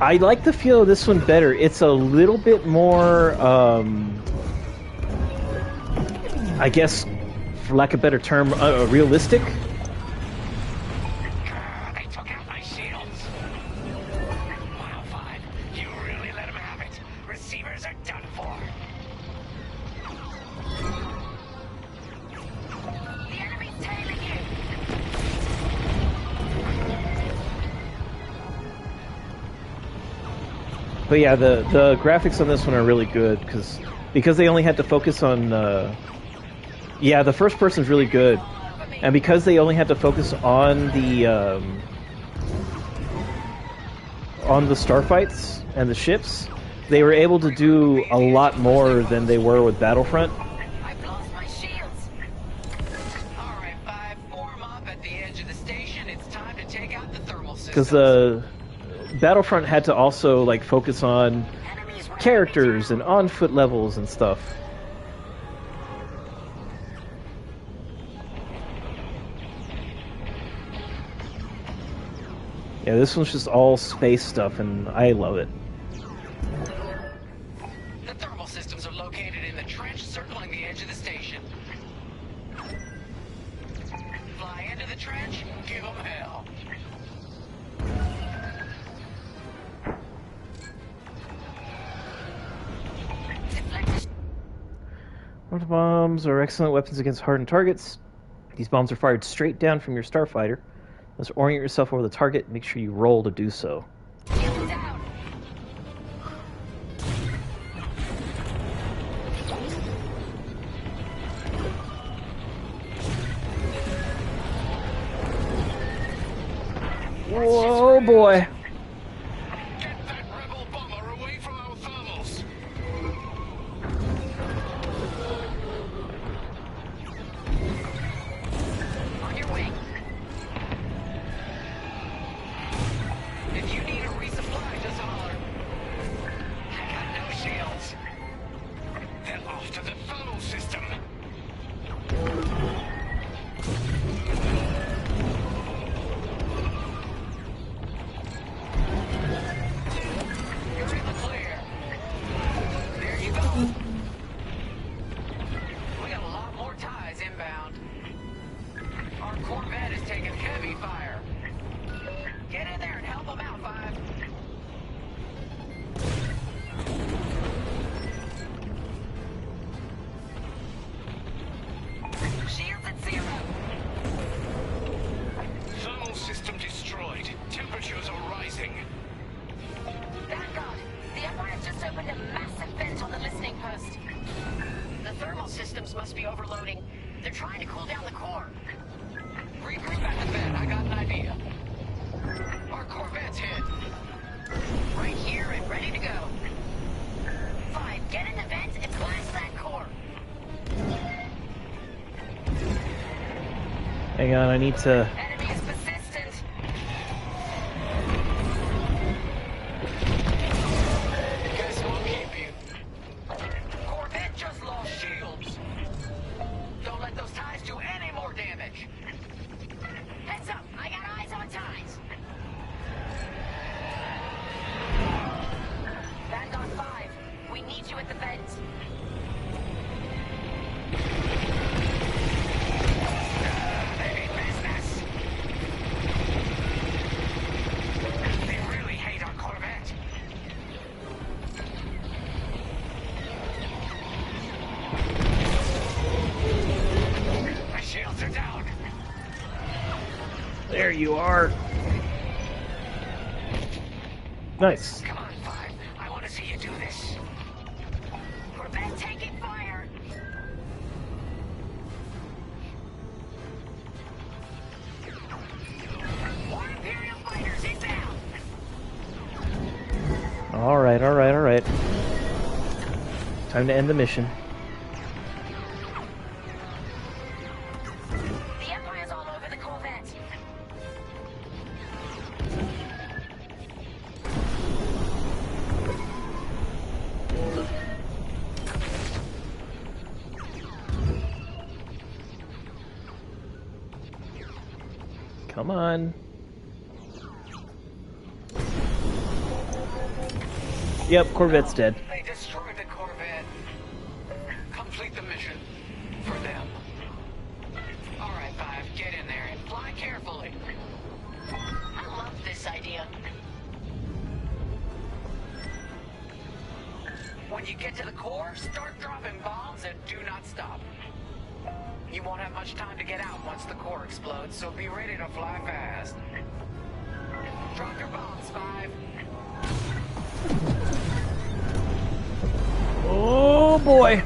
I like the feel of this one better. It's a little bit more, I guess, for lack of a better term, realistic. They took out my shields. Wow, Five. You really let them have it. Receivers are done for. The enemy's tailing you. But yeah, the graphics on this one are really good because they only had to focus on. Yeah, the first person's really good, and because they only had to focus on the starfights and the ships, they were able to do a lot more than they were with Battlefront. I've lost my shields. All right, Five, form up at the edge of the station. It's time to take out the thermal system. Because the Battlefront had to also like focus on characters and on-foot levels and stuff. Yeah, this one's just all space stuff, and I love it. The thermal systems are located in the trench circling the edge of the station. Fly into the trench, give them hell. Mortar bombs are excellent weapons against hardened targets. These bombs are fired straight down from your starfighter. Let's orient yourself over the target. Make sure you roll to do so. Whoa, boy. Get that rebel bomber away from our thermals. On your way. If you need a resupply, just holler. I got no shields. They're off to the thermal system. You're in the clear. There you go. We got a lot more ties inbound. Our Corvette is taking heavy fire. Get in there and help them out, Five. Shields at 0. Thermal system destroyed. Temperatures are rising. Vanguard, the Empire's just opened a massive vent on the listening post. The thermal systems must be overloading. They're trying to cool down the core. Regroup at the vent. I got an idea. Our Corvette's hit. Right here and ready to go. 5, get in the vent and blast that core. Hang on, I need to... Enemy is persistent. Guess we'll keep you. Corvette just lost shields. Don't let those ties do any more damage. Heads up, I got eyes on ties. Vanguard 5, we need you at the vent. They mean business. They really hate our Corvette. My shields are down. There you are. Nice. Come on, Five. I want to see you do this. Corvette taking fire. More Imperial fighters inbound. Alright, alright, alright. Time to end the mission. The Empire's all over the Corvette. Come on. Yep, Corvette's dead. They destroyed the Corvette. Complete the mission. For them. Alright, Five, get in there and fly carefully. I love this idea. When you get to the core, start dropping bombs and do not stop. You won't have much time to get out once the core explodes, so be ready to fly fast. Drop your bombs, Five. Oh boy.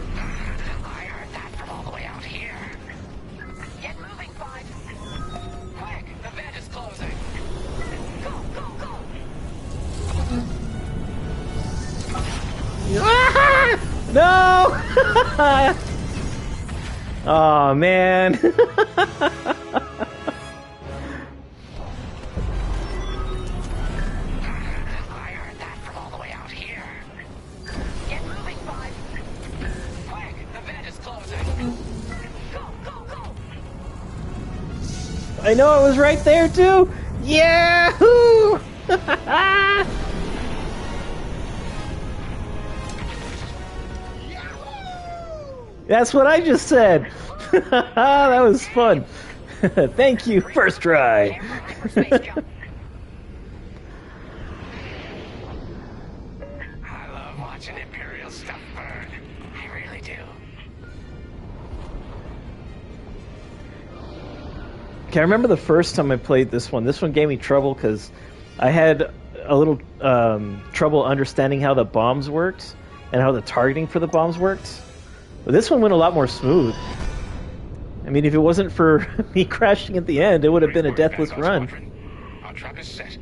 I heard that from all the way out here. Get moving, Five. Quick, the vent is closing. Go, go, go. No! Oh man. I heard that from all the way out here. Get moving, Five. Quick, the vent is closing. Go, go, go. I know it was right there too. Yahoo! That's what I just said. That was fun. Thank you, first try. I love watching Imperial stuff burn. I really do. Okay, I remember the first time I played this one. This one gave me trouble because I had a little trouble understanding how the bombs worked and how the targeting for the bombs worked. But this one went a lot more smooth. I mean, if it wasn't for me crashing at the end, it would have been a deathless run. Our trap is set.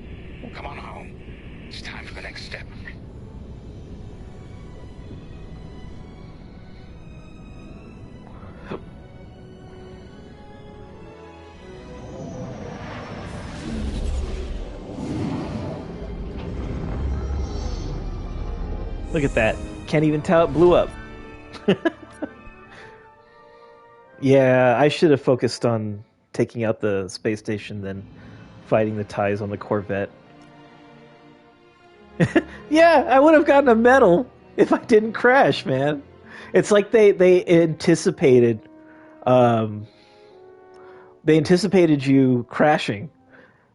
Come on home. It's time for the next step. Look at that. Can't even tell it blew up. Yeah, I should have focused on taking out the space station than fighting the TIEs on the Corvette. Yeah, I would have gotten a medal if I didn't crash, man. It's like they anticipated you crashing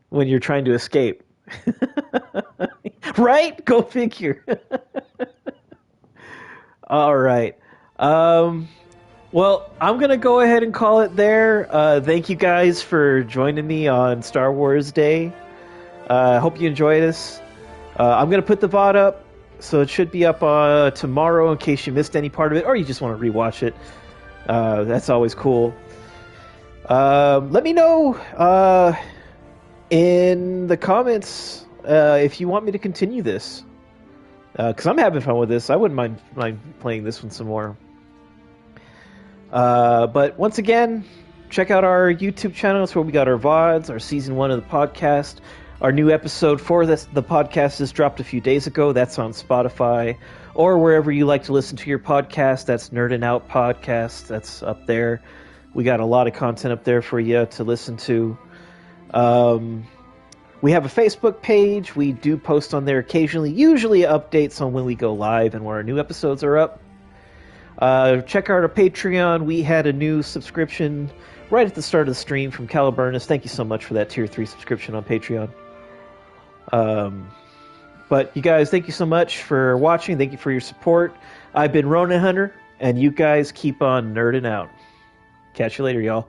when you're trying to escape. Right? Go figure. All right. Well, I'm going to go ahead and call it there. Thank you guys for joining me on Star Wars Day. I hope you enjoyed this. I'm going to put the VOD up, so it should be up tomorrow in case you missed any part of it, or you just want to rewatch it. That's always cool. Let me know in the comments if you want me to continue this. Because I'm having fun with this. I wouldn't mind playing this one some more. But once again, check out our YouTube channel. It's where we got our VODs, our Season 1 of the podcast. Our new episode for the podcast is dropped a few days ago. That's on Spotify or wherever you like to listen to your podcast. That's Nerdin' Out Podcast. That's up there. We got a lot of content up there for you to listen to. We have a Facebook page. We do post on there occasionally, usually updates on when we go live and when our new episodes are up. Check out our Patreon. We had a new subscription right at the start of the stream from Caliburnus. Thank you so much for that Tier 3 subscription on Patreon. But you guys, thank you so much for watching. Thank you for your support. I've been Ronin Hunter, and you guys keep on nerding out. Catch you later, y'all.